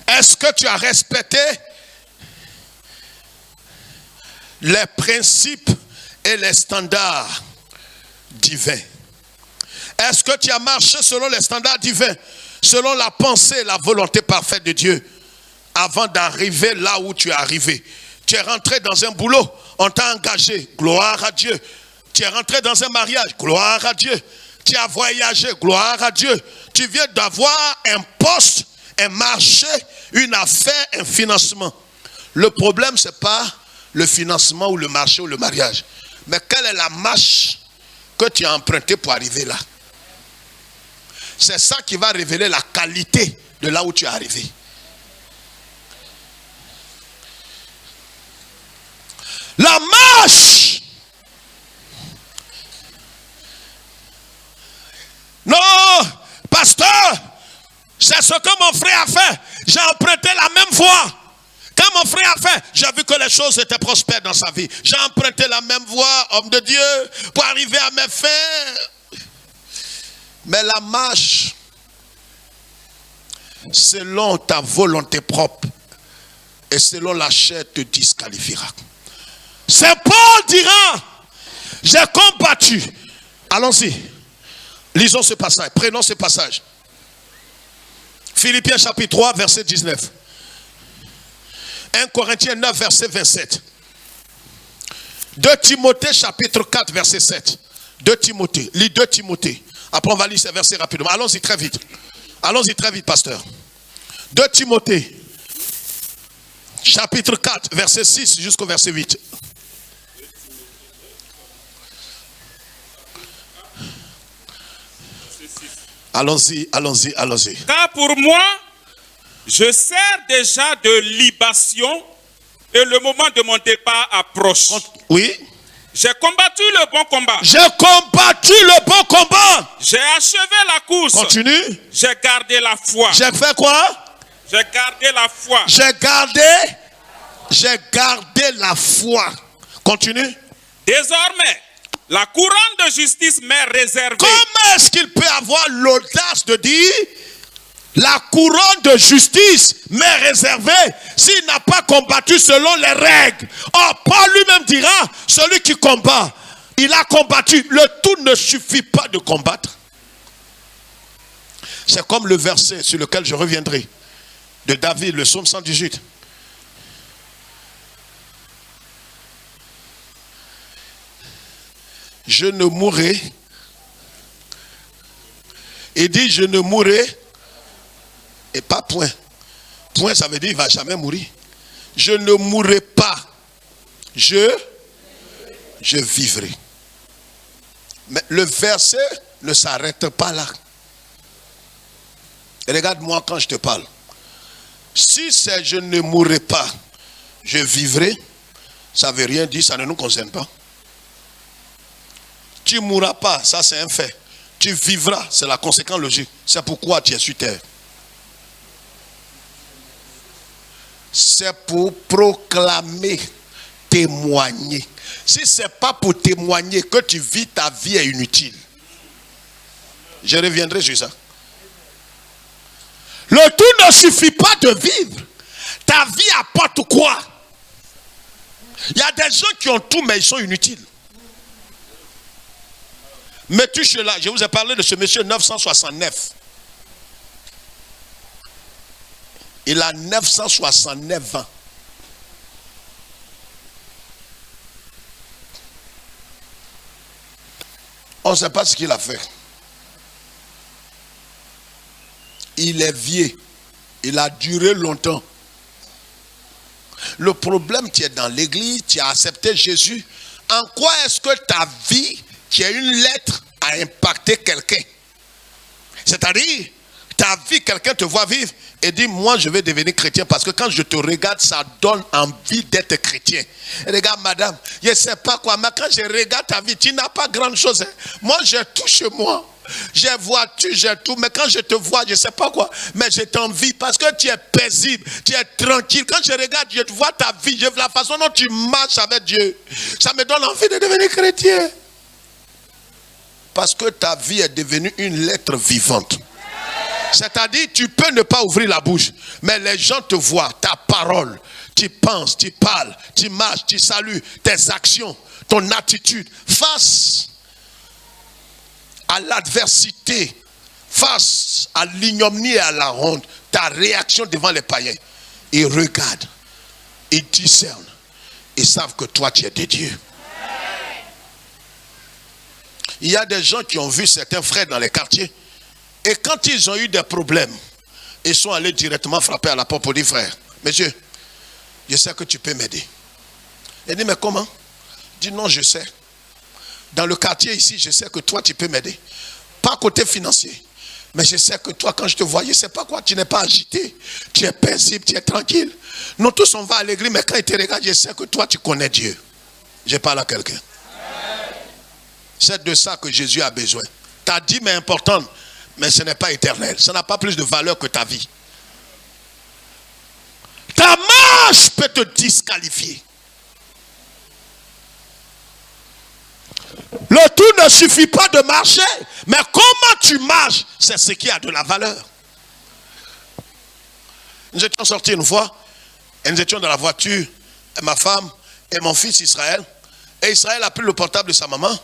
Est-ce que tu as respecté les principes et les standards divins? Est-ce que tu as marché selon les standards divins, selon la pensée, la volonté parfaite de Dieu, avant d'arriver là où tu es arrivé? Tu es rentré dans un boulot, on t'a engagé, gloire à Dieu. Tu es rentré dans un mariage, gloire à Dieu. Tu as voyagé, gloire à Dieu. Tu viens d'avoir un poste, un marché, une affaire, un financement. Le problème, ce n'est pas le financement ou le marché ou le mariage. Mais quelle est la marche que tu as empruntée pour arriver là? C'est ça qui va révéler la qualité de là où tu es arrivé. La marche. Non, pasteur, c'est ce que mon frère a fait. J'ai emprunté la même voie. Quand mon frère a fait, j'ai vu que les choses étaient prospères dans sa vie. J'ai emprunté la même voie, homme de Dieu, pour arriver à mes fins. Mais la marche, selon ta volonté propre et selon la chair, te disqualifiera. C'est Paul dira, j'ai combattu. Allons-y. Lisons ce passage, prenons ce passage. Philippiens chapitre 3, verset 19. 1 Corinthiens 9, verset 27. 2 Timothée chapitre 4, verset 7. 2 Timothée, lis 2 Timothée. Après on va lire ces versets rapidement. Allons-y très vite. Allons-y très vite, pasteur. 2 Timothée chapitre 4, verset 6 jusqu'au verset 8. Allons-y, allons-y, allons-y. Car pour moi, je sers déjà de libation et le moment de mon départ approche. Oui. J'ai combattu le bon combat. J'ai combattu le bon combat. J'ai achevé la course. Continue. J'ai gardé la foi. J'ai fait quoi? J'ai gardé la foi. J'ai gardé la foi. Continue. Désormais, la couronne de justice m'est réservée. Comment est-ce qu'il peut avoir l'audace de dire la couronne de justice m'est réservée s'il n'a pas combattu selon les règles? Or, Paul lui-même dira, celui qui combat, il a combattu. Le tout ne suffit pas de combattre. C'est comme le verset sur lequel je reviendrai, de David, le psaume 118. Je ne mourrai. Il dit je ne mourrai. Et pas point. Point, ça veut dire il ne va jamais mourir. Je ne mourrai pas. Je vivrai. Mais le verset ne s'arrête pas là. Regarde-moi quand je te parle. Si c'est je ne mourrai pas, je vivrai, ça ne veut rien dire, ça ne nous concerne pas. Tu ne mourras pas, ça c'est un fait. Tu vivras, c'est la conséquence logique. C'est pourquoi tu es sur terre. C'est pour proclamer, témoigner. Si ce n'est pas pour témoigner que tu vis ta vie est inutile. Je reviendrai sur ça. Le tout ne suffit pas de vivre. Ta vie apporte quoi? Il y a des gens qui ont tout mais ils sont inutiles. Mais tu es là, je vous ai parlé de ce monsieur 969. Il a 969 ans. On ne sait pas ce qu'il a fait. Il est vieux. Il a duré longtemps. Le problème, tu es dans l'église, tu as accepté Jésus. En quoi est-ce que ta vie, qui est une lettre, a impacté quelqu'un? C'est-à-dire, ta vie, quelqu'un te voit vivre et dit, moi je vais devenir chrétien parce que quand je te regarde, ça donne envie d'être chrétien. Et regarde madame, je ne sais pas quoi, mais quand je regarde ta vie, tu n'as pas grand chose. Moi j'ai tout chez moi. J'ai voiture, j'ai tout, mais quand je te vois, je ne sais pas quoi, mais je t'envie parce que tu es paisible, tu es tranquille. Quand je regarde, je vois ta vie, la façon dont tu marches avec Dieu, ça me donne envie de devenir chrétien. Parce que ta vie est devenue une lettre vivante. C'est-à-dire, tu peux ne pas ouvrir la bouche, mais les gens te voient, ta parole, tu penses, tu parles, tu marches, tu salues, tes actions, ton attitude, face à l'adversité, face à l'ignominie et à la honte, ta réaction devant les païens. Ils regardent, ils discernent, ils savent que toi tu es de Dieu. Il y a des gens qui ont vu certains frères dans les quartiers, et quand ils ont eu des problèmes, ils sont allés directement frapper à la porte pour dire: frère, monsieur, je sais que tu peux m'aider. Il dit: mais comment? Il dit: non, je sais. Dans le quartier ici, je sais que toi tu peux m'aider. Pas côté financier, mais je sais que toi, quand je te vois, je ne sais pas quoi, tu n'es pas agité, tu es paisible, tu es tranquille. Nous tous on va à l'église, mais quand ils te regardent, je sais que toi tu connais Dieu. Je parle à quelqu'un. C'est de ça que Jésus a besoin. Ta dîme est importante, mais ce n'est pas éternel. Ça n'a pas plus de valeur que ta vie. Ta marche peut te disqualifier. Le tout ne suffit pas de marcher, mais comment tu marches, c'est ce qui a de la valeur. Nous étions sortis une fois, et nous étions dans la voiture, et ma femme et mon fils Israël. Et Israël a pris le portable de sa maman.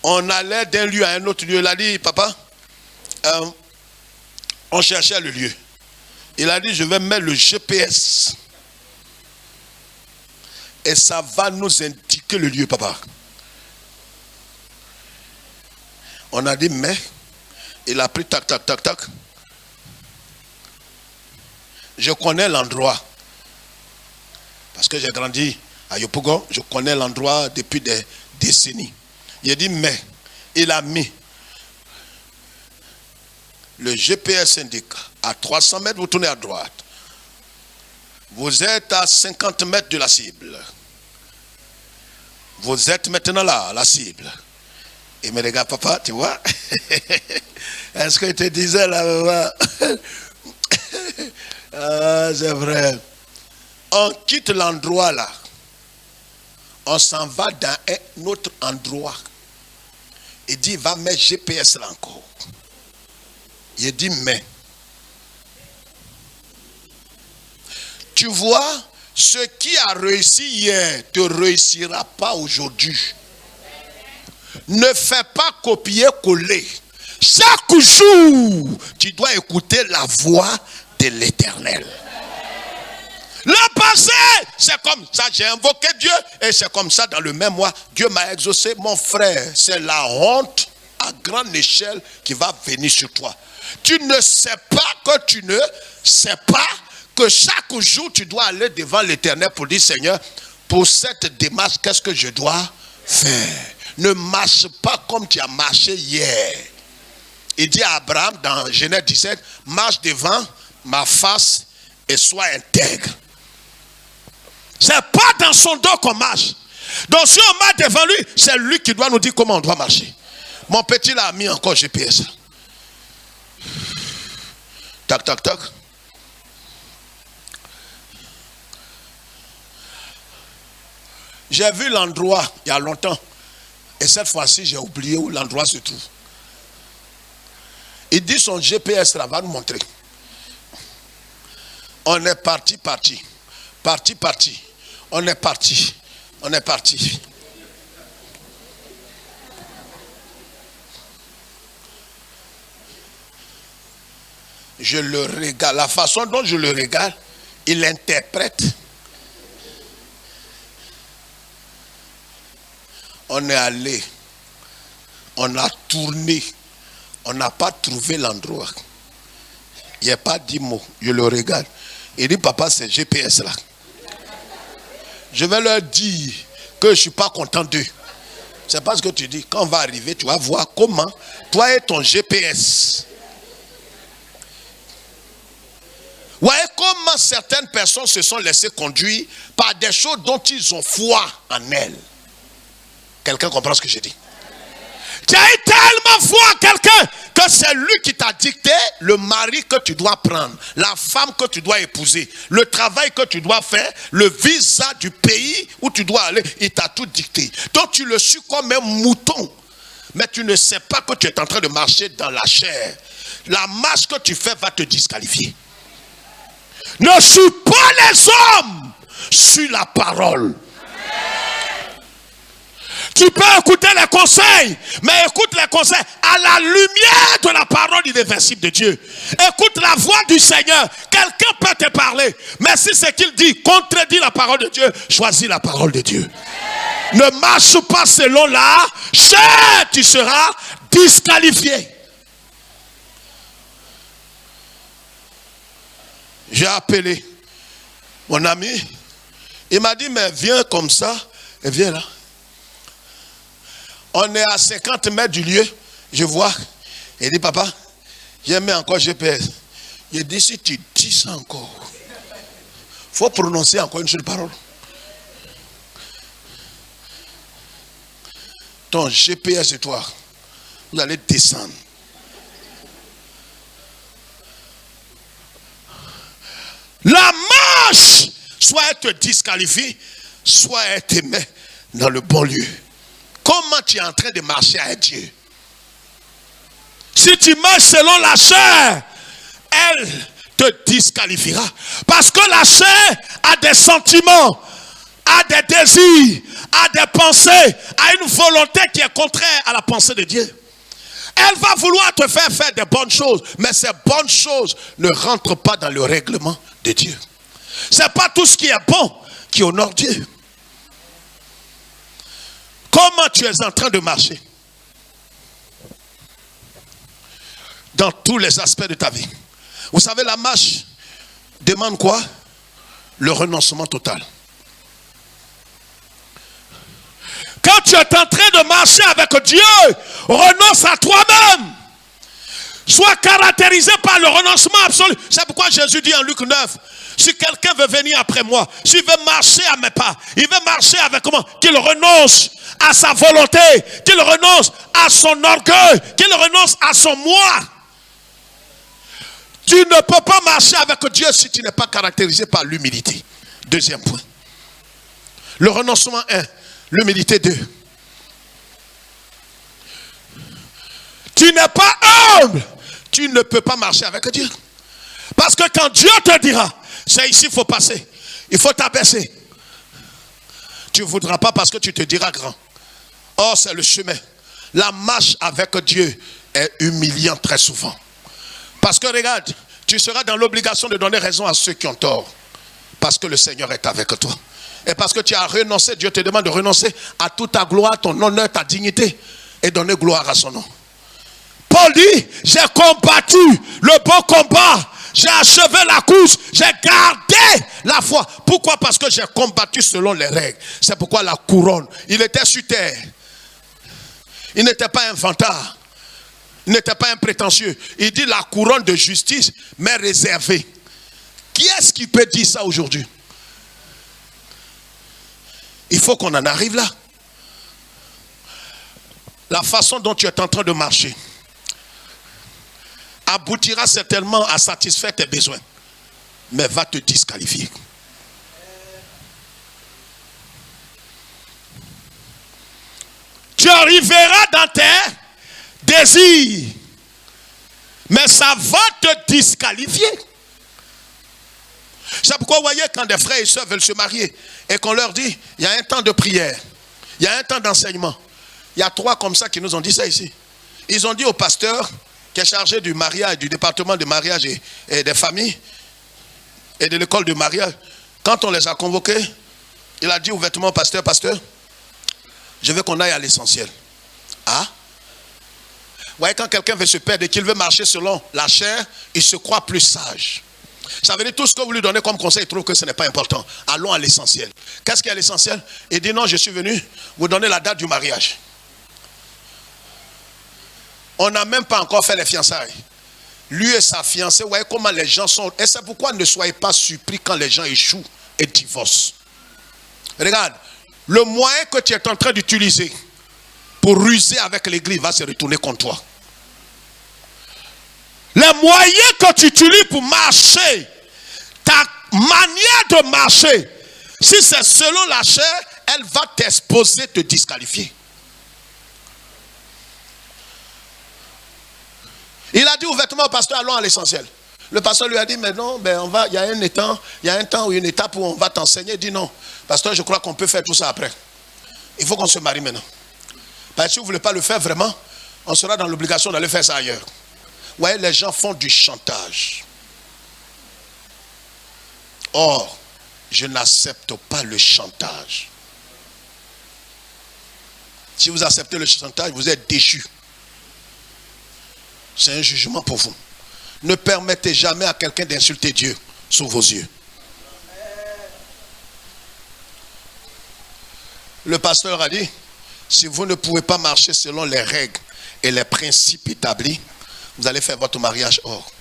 On allait d'un lieu à un autre lieu. Il a dit: papa, on cherchait le lieu. Il a dit: je vais mettre le GPS. Et ça va nous indiquer le lieu, papa. On a dit: mais, il a pris tac, tac, tac, tac. Je connais l'endroit. Parce que j'ai grandi à Yopougon, je connais l'endroit depuis des décennies. Il a dit: mais, il a mis le GPS indique à 300 mètres, vous tournez à droite. Vous êtes à 50 mètres de la cible. Vous êtes maintenant là, la cible. Il me regarde: papa, tu vois? Est-ce que tu disais là? Ah, c'est vrai. On quitte l'endroit là. On s'en va dans un autre endroit. Il dit: va mettre GPS là encore. Il dit: mais tu vois, ce qui a réussi hier ne réussira pas aujourd'hui. Ne fais pas copier-coller. Chaque jour, tu dois écouter la voix de l'Éternel. Le passé, c'est comme ça, j'ai invoqué Dieu et c'est comme ça dans le même mois, Dieu m'a exaucé. Mon frère, c'est la honte à grande échelle qui va venir sur toi. Tu ne sais pas que tu ne sais pas que chaque jour tu dois aller devant l'Éternel pour dire: Seigneur, pour cette démarche, qu'est-ce que je dois faire? Ne marche pas comme tu as marché hier. Il dit à Abraham dans Genèse 17: marche devant ma face et sois intègre. C'est pas dans son dos qu'on marche. Donc si on marche devant lui, c'est lui qui doit nous dire comment on doit marcher. Mon petit là a mis encore GPS. Tac, tac, tac. J'ai vu l'endroit il y a longtemps. Et cette fois-ci, j'ai oublié où l'endroit se trouve. Il dit: son GPS là va nous montrer. On est parti. On est parti. Je le regarde. La façon dont je le regarde, il interprète. On est allé. On a tourné. On n'a pas trouvé l'endroit. Il n'y a pas 10 mots. Je le regarde. Il dit: papa, c'est GPS là. Je vais leur dire que je ne suis pas content d'eux. C'est pas ce que tu dis. Quand on va arriver, tu vas voir comment toi et ton GPS. Voyez comment certaines personnes se sont laissées conduire par des choses dont ils ont foi en elles. Quelqu'un comprend ce que j'ai dit? Tu as eu tellement foi en quelqu'un que c'est lui qui t'a dicté le mari que tu dois prendre, la femme que tu dois épouser, le travail que tu dois faire, le visa du pays où tu dois aller. Il t'a tout dicté. Donc tu le suis comme un mouton mais tu ne sais pas que tu es en train de marcher dans la chair, la marche que tu fais va te disqualifier. Ne suis pas les hommes, suis la parole. Tu peux écouter les conseils, mais écoute les conseils à la lumière de la parole irréversible de Dieu. Écoute la voix du Seigneur. Quelqu'un peut te parler, mais si ce qu'il dit contredit la parole de Dieu, choisis la parole de Dieu. Ne marche pas selon la chair, tu seras disqualifié. J'ai appelé mon ami. Il m'a dit, mais viens comme ça. Et viens là. On est à 50 mètres du lieu. Je vois. Il dit, papa, j'ai mis encore GPS. Il dit, si tu dis ça encore, il faut prononcer encore une seule parole. Ton GPS et toi, vous allez descendre. La marche, soit elle te disqualifie, soit elle te met dans le bon lieu. Comment tu es en train de marcher avec Dieu? Si tu marches selon la chair, elle te disqualifiera. Parce que la chair a des sentiments, a des désirs, a des pensées, a une volonté qui est contraire à la pensée de Dieu. Elle va vouloir te faire faire des bonnes choses, mais ces bonnes choses ne rentrent pas dans le règlement de Dieu. Ce n'est pas tout ce qui est bon qui honore Dieu. Comment tu es en train de marcher dans tous les aspects de ta vie? Vous savez, la marche demande quoi? Le renoncement total. Quand tu es en train de marcher avec Dieu, renonce à toi-même. Sois caractérisé par le renoncement absolu. C'est pourquoi Jésus dit en Luc 9, si quelqu'un veut venir après moi, s'il veut marcher à mes pas, il veut marcher avec moi, qu'il renonce à sa volonté, qu'il renonce à son orgueil, qu'il renonce à son moi. Tu ne peux pas marcher avec Dieu si tu n'es pas caractérisé par l'humilité. Deuxième point. Le renoncement 1, l'humilité 2. Tu n'es pas humble, tu ne peux pas marcher avec Dieu. Parce que quand Dieu te dira, c'est ici, il faut passer, il faut t'abaisser, tu ne voudras pas parce que tu te diras grand. Or, c'est le chemin. La marche avec Dieu est humiliante très souvent. Parce que regarde, tu seras dans l'obligation de donner raison à ceux qui ont tort. Parce que le Seigneur est avec toi. Et parce que tu as renoncé, Dieu te demande de renoncer à toute ta gloire, ton honneur, ta dignité. Et donner gloire à son nom. Paul dit, j'ai combattu le bon combat. J'ai achevé la course. J'ai gardé la foi. Pourquoi? Parce que j'ai combattu selon les règles. C'est pourquoi la couronne, il était sur terre. Il n'était pas un vantard. Il n'était pas un prétentieux. Il dit la couronne de justice m'est réservée. Qui est-ce qui peut dire ça aujourd'hui? Il faut qu'on en arrive là. La façon dont tu es en train de marcher aboutira certainement à satisfaire tes besoins, mais va te disqualifier. Tu arriveras dans tes désirs, mais ça va te disqualifier. C'est pourquoi vous voyez quand des frères et sœurs veulent se marier et qu'on leur dit, il y a un temps de prière, il y a un temps d'enseignement. Il y a 3 comme ça qui nous ont dit ça ici. Ils ont dit au pasteur qui est chargé du mariage, du département de mariage et des familles et de l'école de mariage, quand on les a convoqués, il a dit ouvertement au pasteur, je veux qu'on aille à l'essentiel. Ah? Vous voyez, quand quelqu'un veut se perdre et qu'il veut marcher selon la chair, il se croit plus sage. Ça veut dire tout ce que vous lui donnez comme conseil, il trouve que ce n'est pas important. Allons à l'essentiel. Qu'est-ce qui est l'essentiel? Il dit non, je suis venu vous donner la date du mariage. On n'a même pas encore fait les fiançailles. Lui et sa fiancée, vous voyez comment les gens sont. Et c'est pourquoi ne soyez pas surpris quand les gens échouent et divorcent. Regarde, le moyen que tu es en train d'utiliser pour ruser avec l'église va se retourner contre toi. Les moyens que tu utilises pour marcher, ta manière de marcher, si c'est selon la chair, elle va t'exposer, te disqualifier. Il a dit ouvertement au pasteur, allons à l'essentiel. Le pasteur lui a dit, mais non, il y a un temps ou une étape où on va t'enseigner. Il dit non, pasteur, je crois qu'on peut faire tout ça après. Il faut qu'on se marie maintenant. Parce que si vous ne voulez pas le faire vraiment, on sera dans l'obligation d'aller faire ça ailleurs. Vous voyez, les gens font du chantage. Or, je n'accepte pas le chantage. Si vous acceptez le chantage, vous êtes déchus. C'est un jugement pour vous. Ne permettez jamais à quelqu'un d'insulter Dieu sous vos yeux. Le pasteur a dit, si vous ne pouvez pas marcher selon les règles et les principes établis, vous allez faire votre mariage hors.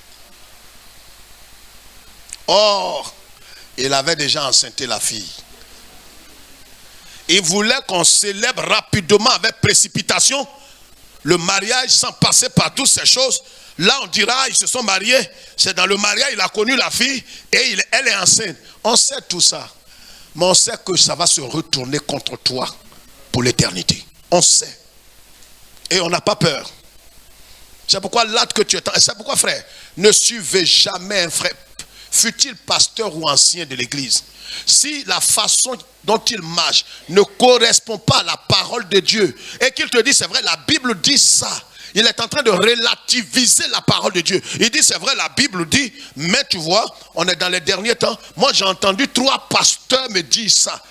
Or, il avait déjà enceinté la fille. Il voulait qu'on célèbre rapidement avec précipitation le mariage sans passer par toutes ces choses. Là, on dira, ils se sont mariés. C'est dans le mariage, il a connu la fille et elle est enceinte. On sait tout ça. Mais on sait que ça va se retourner contre toi pour l'éternité. On sait. Et on n'a pas peur. C'est pourquoi l'acte que tu es... C'est pourquoi, frère, ne suivez jamais un frère, fût-il pasteur ou ancien de l'église. Si la façon dont il marche ne correspond pas à la parole de Dieu et qu'il te dit, c'est vrai, la Bible dit ça. Il est en train de relativiser la parole de Dieu. Il dit, c'est vrai, la Bible dit, mais tu vois, on est dans les derniers temps. Moi, j'ai entendu 3 pasteurs me dire ça.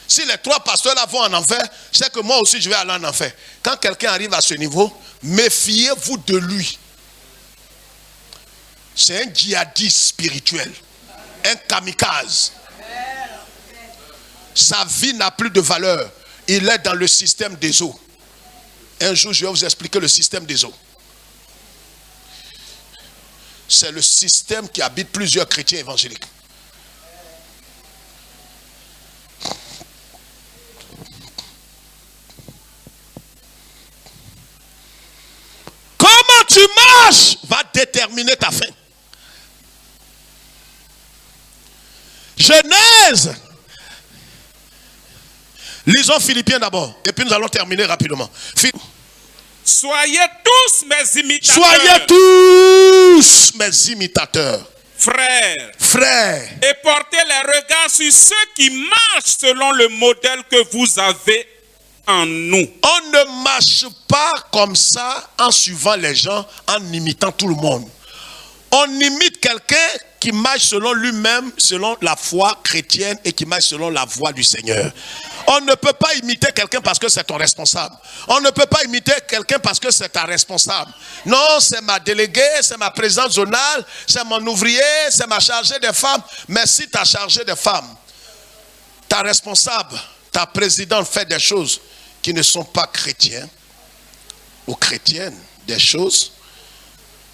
Si les 3 pasteurs là vont en enfer, c'est que moi aussi je vais aller en enfer. Quand quelqu'un arrive à ce niveau, méfiez-vous de lui. C'est un djihadiste spirituel, un kamikaze. Sa vie n'a plus de valeur. Il est dans le système des eaux. Un jour, je vais vous expliquer le système des eaux. C'est le système qui habite plusieurs chrétiens évangéliques. Comment tu marches va déterminer ta fin. Genèse. Lisons Philippiens d'abord. Et puis nous allons terminer rapidement. Soyez tous mes imitateurs. Soyez tous mes imitateurs. Frères. Et portez les regards sur ceux qui marchent selon le modèle que vous avez en nous. On ne marche pas comme ça en suivant les gens, en imitant tout le monde. On imite quelqu'un qui marche selon lui-même, selon la foi chrétienne et qui marche selon la voie du Seigneur. On ne peut pas imiter quelqu'un parce que c'est ton responsable. On ne peut pas imiter quelqu'un parce que c'est ta responsable. Non, c'est ma déléguée, c'est ma présidente zonale, c'est mon ouvrier, c'est ma chargée de femmes. Mais si ta chargée de femmes, ta responsable, ta présidente fait des choses qui ne sont pas chrétiennes ou chrétiennes, des choses,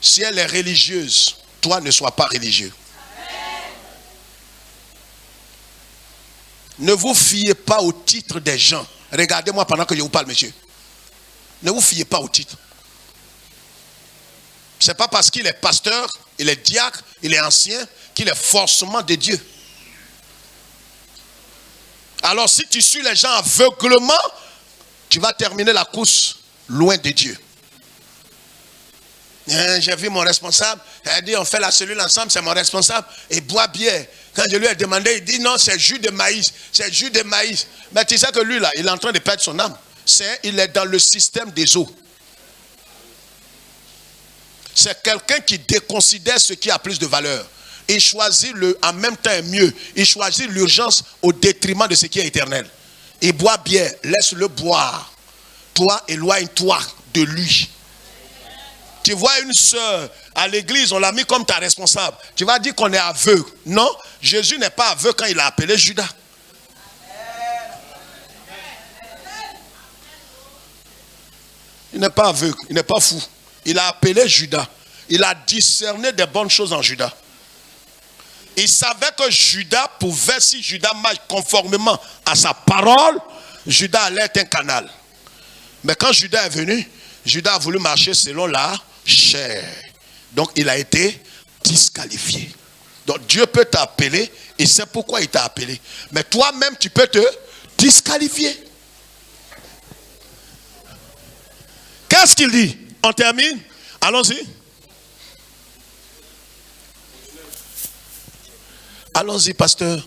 si elle est religieuse, toi ne sois pas religieux. Ne vous fiez pas au titre des gens. Regardez-moi pendant que je vous parle, monsieur. Ne vous fiez pas au titre. Ce n'est pas parce qu'il est pasteur, il est diacre, il est ancien, qu'il est forcément de Dieu. Alors si tu suis les gens aveuglement, tu vas terminer la course loin de Dieu. J'ai vu mon responsable, il a dit on fait la cellule ensemble, c'est mon responsable, et boit bière. Quand je lui ai demandé, il dit non, c'est jus de maïs, c'est jus de maïs. Mais tu sais que lui là, il est en train de perdre son âme. Il est dans le système des eaux. C'est quelqu'un qui déconsidère ce qui a plus de valeur. Il choisit en même temps mieux. Il choisit l'urgence au détriment de ce qui est éternel. Il boit bière, laisse-le boire. Toi, éloigne-toi de lui. Tu vois une soeur à l'église, on l'a mis comme ta responsable. Tu vas dire qu'on est aveugle. Non, Jésus n'est pas aveugle quand il a appelé Judas. Il n'est pas aveugle, il n'est pas fou. Il a appelé Judas. Il a discerné des bonnes choses en Judas. Il savait que Judas pouvait, si Judas marche conformément à sa parole, Judas allait être un canal. Mais quand Judas est venu, Judas a voulu marcher selon la chair. Donc il a été disqualifié. Donc Dieu peut t'appeler et c'est pourquoi il t'a appelé. Mais toi-même tu peux te disqualifier. Qu'est-ce qu'il dit? On termine. Allons-y. Allons-y, pasteur.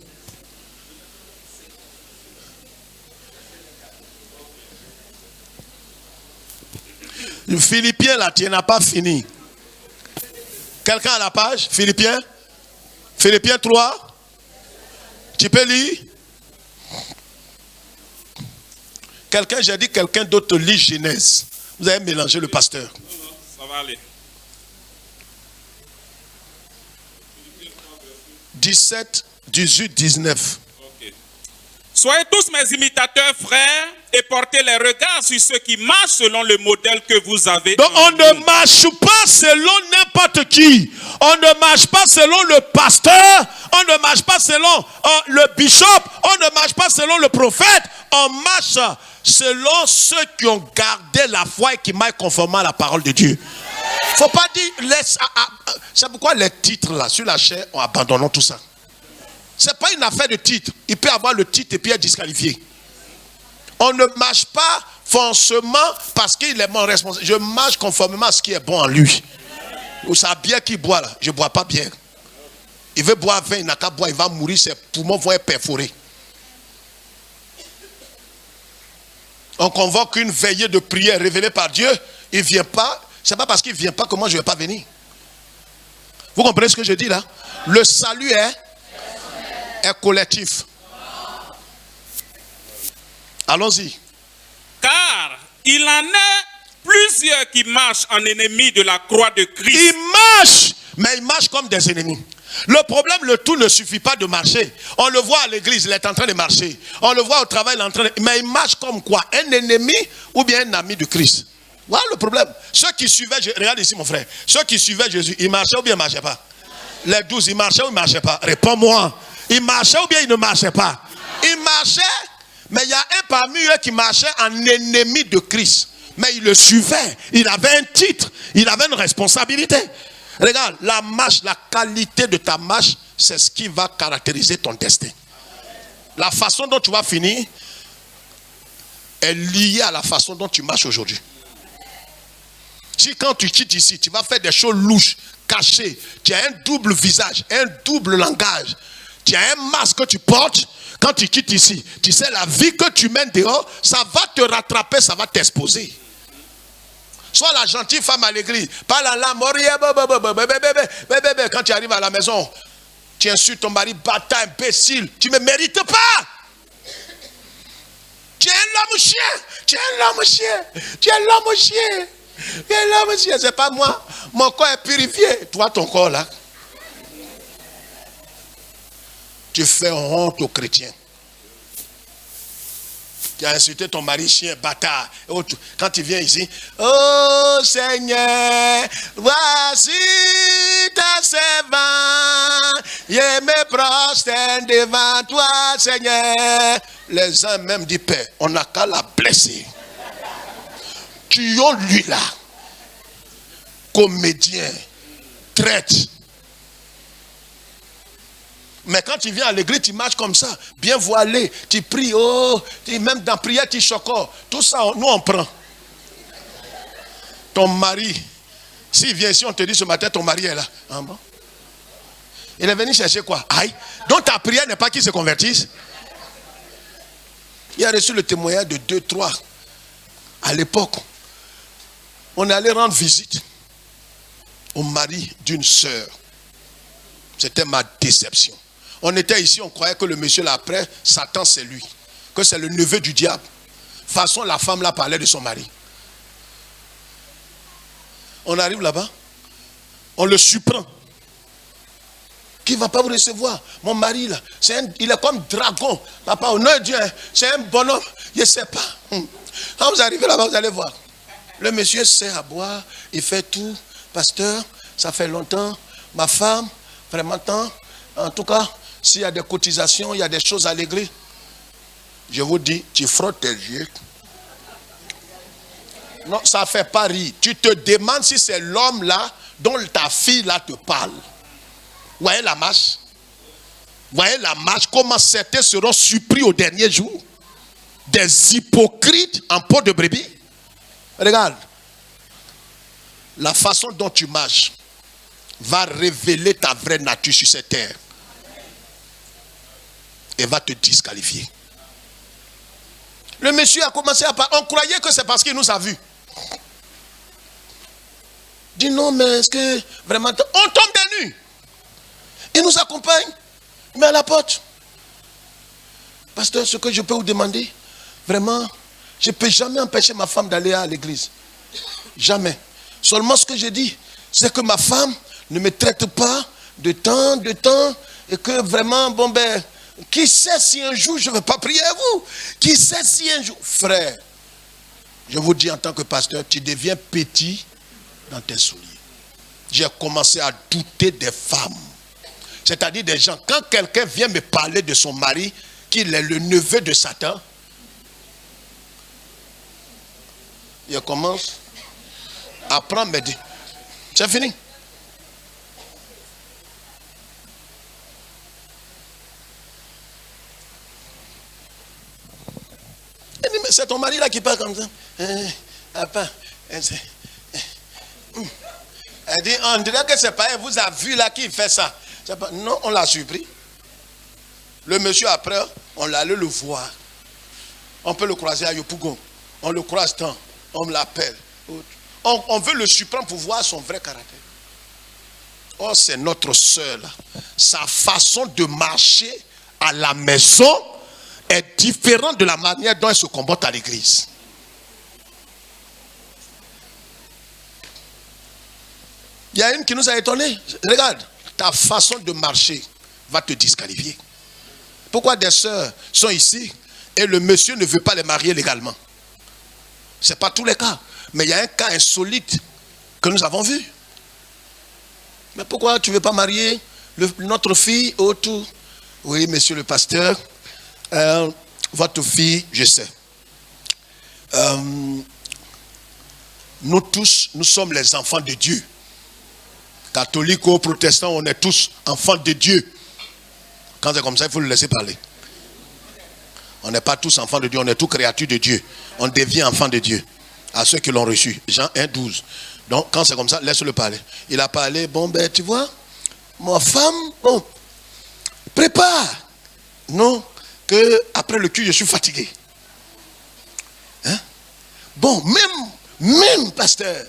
Le Philippiens, là, tu n'as pas fini. Quelqu'un à la page? Philippiens? Philippiens 3? Tu peux lire? Quelqu'un, j'ai dit quelqu'un d'autre lit Genèse. Vous avez mélangé le pasteur. Non, ça va aller. 17, 18, 19. Ok. Soyez tous mes imitateurs, frères, et portez les regards sur ceux qui marchent selon le modèle que vous avez. Donc on ne marche pas selon n'importe qui. On ne marche pas selon le pasteur. On ne marche pas selon le bishop. On ne marche pas selon le prophète. On marche selon ceux qui ont gardé la foi et qui marchent conformément à la parole de Dieu. Faut pas dire, c'est pourquoi les titres là, sur la chair, on abandonne tout ça. C'est pas une affaire de titre. Il peut avoir le titre et puis être disqualifié. On ne marche pas forcément parce qu'il est mon responsable. Je marche conformément à ce qui est bon en lui. Ou sa bière qu'il boit là, je ne bois pas bière. Il veut boire vin, il n'a qu'à boire, il va mourir, ses poumons vont être perforés. On convoque une veillée de prière révélée par Dieu, il ne vient pas. C'est pas parce qu'il ne vient pas que moi je ne vais pas venir. Vous comprenez ce que je dis là? Le salut est collectif. Allons-y. Car il en est plusieurs qui marchent en ennemis de la croix de Christ. Ils marchent, mais ils marchent comme des ennemis. Le problème, le tout ne suffit pas de marcher. On le voit à l'église, il est en train de marcher. On le voit au travail, il est en train de... Mais il marche comme quoi? Un ennemi ou bien un ami de Christ. Voilà le problème. Ceux qui suivaient, regarde ici mon frère, ceux qui suivaient Jésus, ils marchaient ou bien ils ne marchaient pas? Les 12, ils marchaient ou ils ne marchaient pas? Réponds-moi. Ils marchaient ou bien ils ne marchaient pas? Ils marchaient, mais il y a un parmi eux qui marchait en ennemi de Christ. Mais il le suivait. Il avait un titre. Il avait une responsabilité. Regarde, la marche, la qualité de ta marche, c'est ce qui va caractériser ton destin. La façon dont tu vas finir est liée à la façon dont tu marches aujourd'hui. Si quand tu quittes ici, tu vas faire des choses louches, cachées, tu as un double visage, un double langage, tu as un masque que tu portes, quand tu quittes ici, tu sais la vie que tu mènes dehors, ça va te rattraper, ça va t'exposer. Sois la gentille femme à l'église, parle en langue, quand tu arrives à la maison, tu insultes ton mari, bâtard, imbécile, tu ne me mérites pas. Tu es un homme chien, tu es un homme chien, tu es un homme chien. Et là, monsieur, c'est pas moi. Mon corps est purifié. Toi, ton corps là. Tu fais honte aux chrétiens. Tu as insulté ton mari, chien, bâtard. Quand tu viens ici, oh Seigneur, voici ta servante. Je me prosterne devant toi, Seigneur. Les uns même disent, Père, on n'a qu'à la blesser. Tuons lui là, comédien, traite. Mais quand tu viens à l'église, tu marches comme ça, bien voilé, tu pries, oh, même dans la prière, tu choques. Tout ça, nous on prend. Ton mari, s'il vient ici, on te dit ce matin, ton mari est là. Ah bon? Il est venu chercher quoi? Aïe. Donc ta prière n'est pas qu'il se convertisse. Il a reçu le témoignage de 2, 3. À l'époque, on allait rendre visite au mari d'une sœur. C'était ma déception. On était ici, on croyait que le monsieur là après, Satan c'est lui. Que c'est le neveu du diable. De toute façon, la femme là parlait de son mari. On arrive là-bas, on le surprend. Qui ne va pas vous recevoir? Mon mari là, il est comme dragon. Papa, au nom de Dieu, c'est un bonhomme. Je ne sais pas. Quand vous arrivez là-bas, vous allez voir. Le monsieur sert à boire, il fait tout. Pasteur, ça fait longtemps. Ma femme, vraiment tant. En tout cas, s'il y a des cotisations, il y a des choses à l'église. Je vous dis, tu frottes tes yeux. Non, ça ne fait pas rire. Tu te demandes si c'est l'homme là dont ta fille là te parle. Vous voyez la marche? Vous voyez la marche? Comment certains seront surpris au dernier jour? Des hypocrites en peau de brebis. Regarde. la façon dont tu marches va révéler ta vraie nature sur cette terre. Et va te disqualifier. Le monsieur a commencé à parler. On croyait que c'est parce qu'il nous a vus. Dit non, mais est-ce que vraiment... On tombe des nues. Il nous accompagne. Mais à la porte. Pasteur, ce que je peux vous demander, vraiment, je ne peux jamais empêcher ma femme d'aller à l'église. Jamais. Seulement ce que je dis, c'est que ma femme ne me traite pas de temps, et que vraiment, bon ben, qui sait si un jour je ne vais pas prier à vous? Qui sait si un jour... Frère, je vous dis en tant que pasteur, tu deviens petit dans tes souliers. J'ai commencé à douter des femmes. C'est-à-dire des gens, quand quelqu'un vient me parler de son mari, qu'il est le neveu de Satan, il commence à prendre mes dés. C'est fini. Il dit, mais c'est ton mari là qui parle comme ça. Elle dit, on dirait que c'est pas elle, vous avez vu là qui fait ça. Pas, non, on l'a surpris. Le monsieur après, on l'allait le voir. On peut le croiser à Yopougon. On le croise tant. On l'appelle. On veut le surprendre pour voir son vrai caractère. Oh, c'est notre soeur là. Sa façon de marcher à la maison est différente de la manière dont elle se comporte à l'église. Il y a une qui nous a étonnés. Regarde, ta façon de marcher va te disqualifier. Pourquoi des sœurs sont ici et le monsieur ne veut pas les marier légalement? Ce n'est pas tous les cas. Mais il y a un cas insolite que nous avons vu. Mais pourquoi tu ne veux pas marier notre fille autour? Oui, monsieur le pasteur, votre fille, je sais. Nous tous, nous sommes les enfants de Dieu. Catholiques ou protestants, on est tous enfants de Dieu. Quand c'est comme ça, il faut le laisser parler. On n'est pas tous enfants de Dieu, on est tous créatures de Dieu. On devient enfants de Dieu à ceux qui l'ont reçu. Jean 1, 12. Donc, quand c'est comme ça, laisse-le parler. Il a parlé, bon, ben, tu vois, ma femme, bon, prépare. Non, que après le culte, je suis fatigué. Hein? Bon, même, pasteur.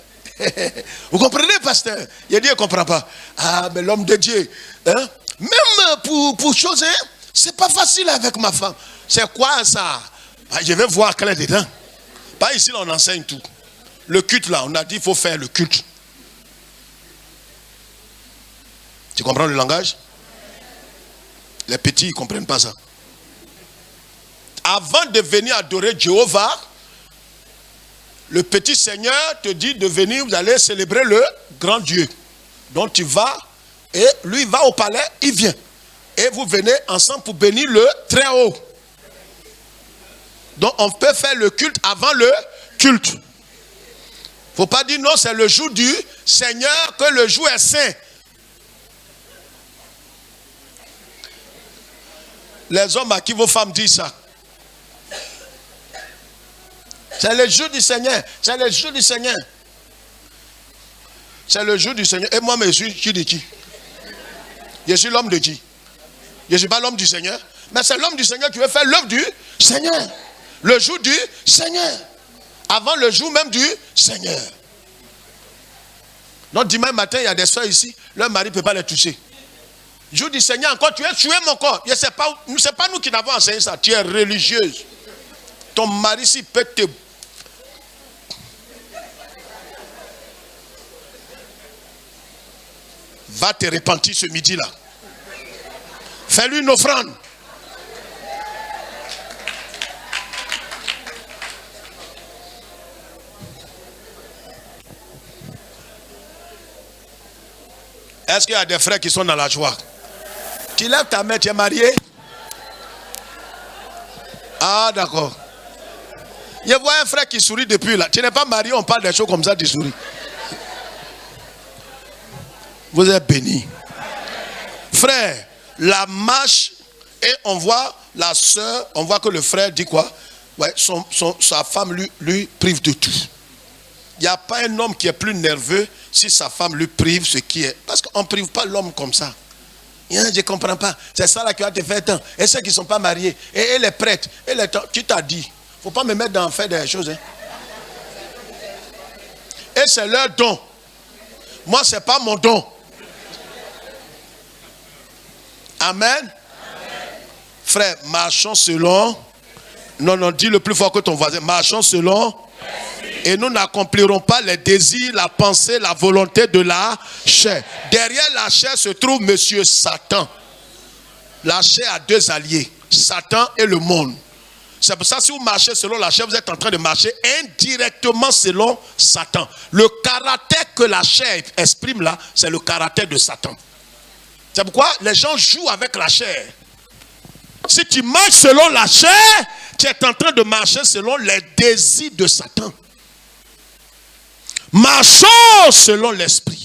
Vous comprenez, pasteur? Il a dit, il ne comprend pas. Ah, mais l'homme de Dieu, hein? Même pour choses, hein? C'est pas facile avec ma femme. C'est quoi ça? Ah, je vais voir clair dedans. Pas ici, là, on enseigne tout. Le culte, là, on a dit qu'il faut faire le culte. Tu comprends le langage? Les petits, ils ne comprennent pas ça. Avant de venir adorer Jéhovah, le petit Seigneur te dit de venir, vous allez célébrer le grand Dieu. Donc tu vas, et lui va au palais, il vient. Et vous venez ensemble pour bénir le très haut. Donc on peut faire le culte avant le culte. Il ne faut pas dire non, c'est le jour du Seigneur, que le jour est saint. Les hommes à qui vos femmes disent ça. C'est le jour du Seigneur. C'est le jour du Seigneur. C'est le jour du Seigneur. Et moi, je suis qui de qui? Je suis l'homme de qui? Je ne suis pas l'homme du Seigneur. Mais c'est l'homme du Seigneur qui veut faire l'œuvre du Seigneur. Le jour du Seigneur. Avant le jour même du Seigneur. Donc dimanche matin, il y a des soeurs ici. Leur mari ne peut pas les toucher. Jour du Seigneur, encore, tu es tué mon corps. Ce n'est pas nous qui n'avons enseigné ça. Tu es religieuse. Ton mari, s'il peut te... Va te repentir ce midi-là. Fais-lui une offrande. Est-ce qu'il y a des frères qui sont dans la joie? Tu lèves ta main, tu es marié? Ah, d'accord. Je vois un frère qui sourit depuis là. Tu n'es pas marié, on parle des choses comme ça, tu souris. Vous êtes bénis. Frère, la marche, et on voit la soeur, on voit que le frère dit quoi? Ouais, sa femme lui prive de tout. Il n'y a pas un homme qui est plus nerveux si sa femme lui prive ce qui est. Parce qu'on ne prive pas l'homme comme ça. Je ne comprends pas. C'est ça là qui va te faire tant. Et ceux qui ne sont pas mariés, et les prêtres, et les temps. Qui t'a dit? Il ne faut pas me mettre dans faire des choses. Hein. Et c'est leur don. Moi, ce n'est pas mon don. Amen. Amen. Frère, marchons selon. Non, dis le plus fort que ton voisin. Marchons selon. Et nous n'accomplirons pas les désirs, la pensée, la volonté de la chair. Derrière la chair se trouve Monsieur Satan. La chair a deux alliés, Satan et le monde. C'est pour ça que si vous marchez selon la chair, vous êtes en train de marcher indirectement selon Satan. Le caractère que la chair exprime là, c'est le caractère de Satan. C'est pourquoi les gens jouent avec la chair. Si tu marches selon la chair, tu es en train de marcher selon les désirs de Satan. Marchons selon l'esprit.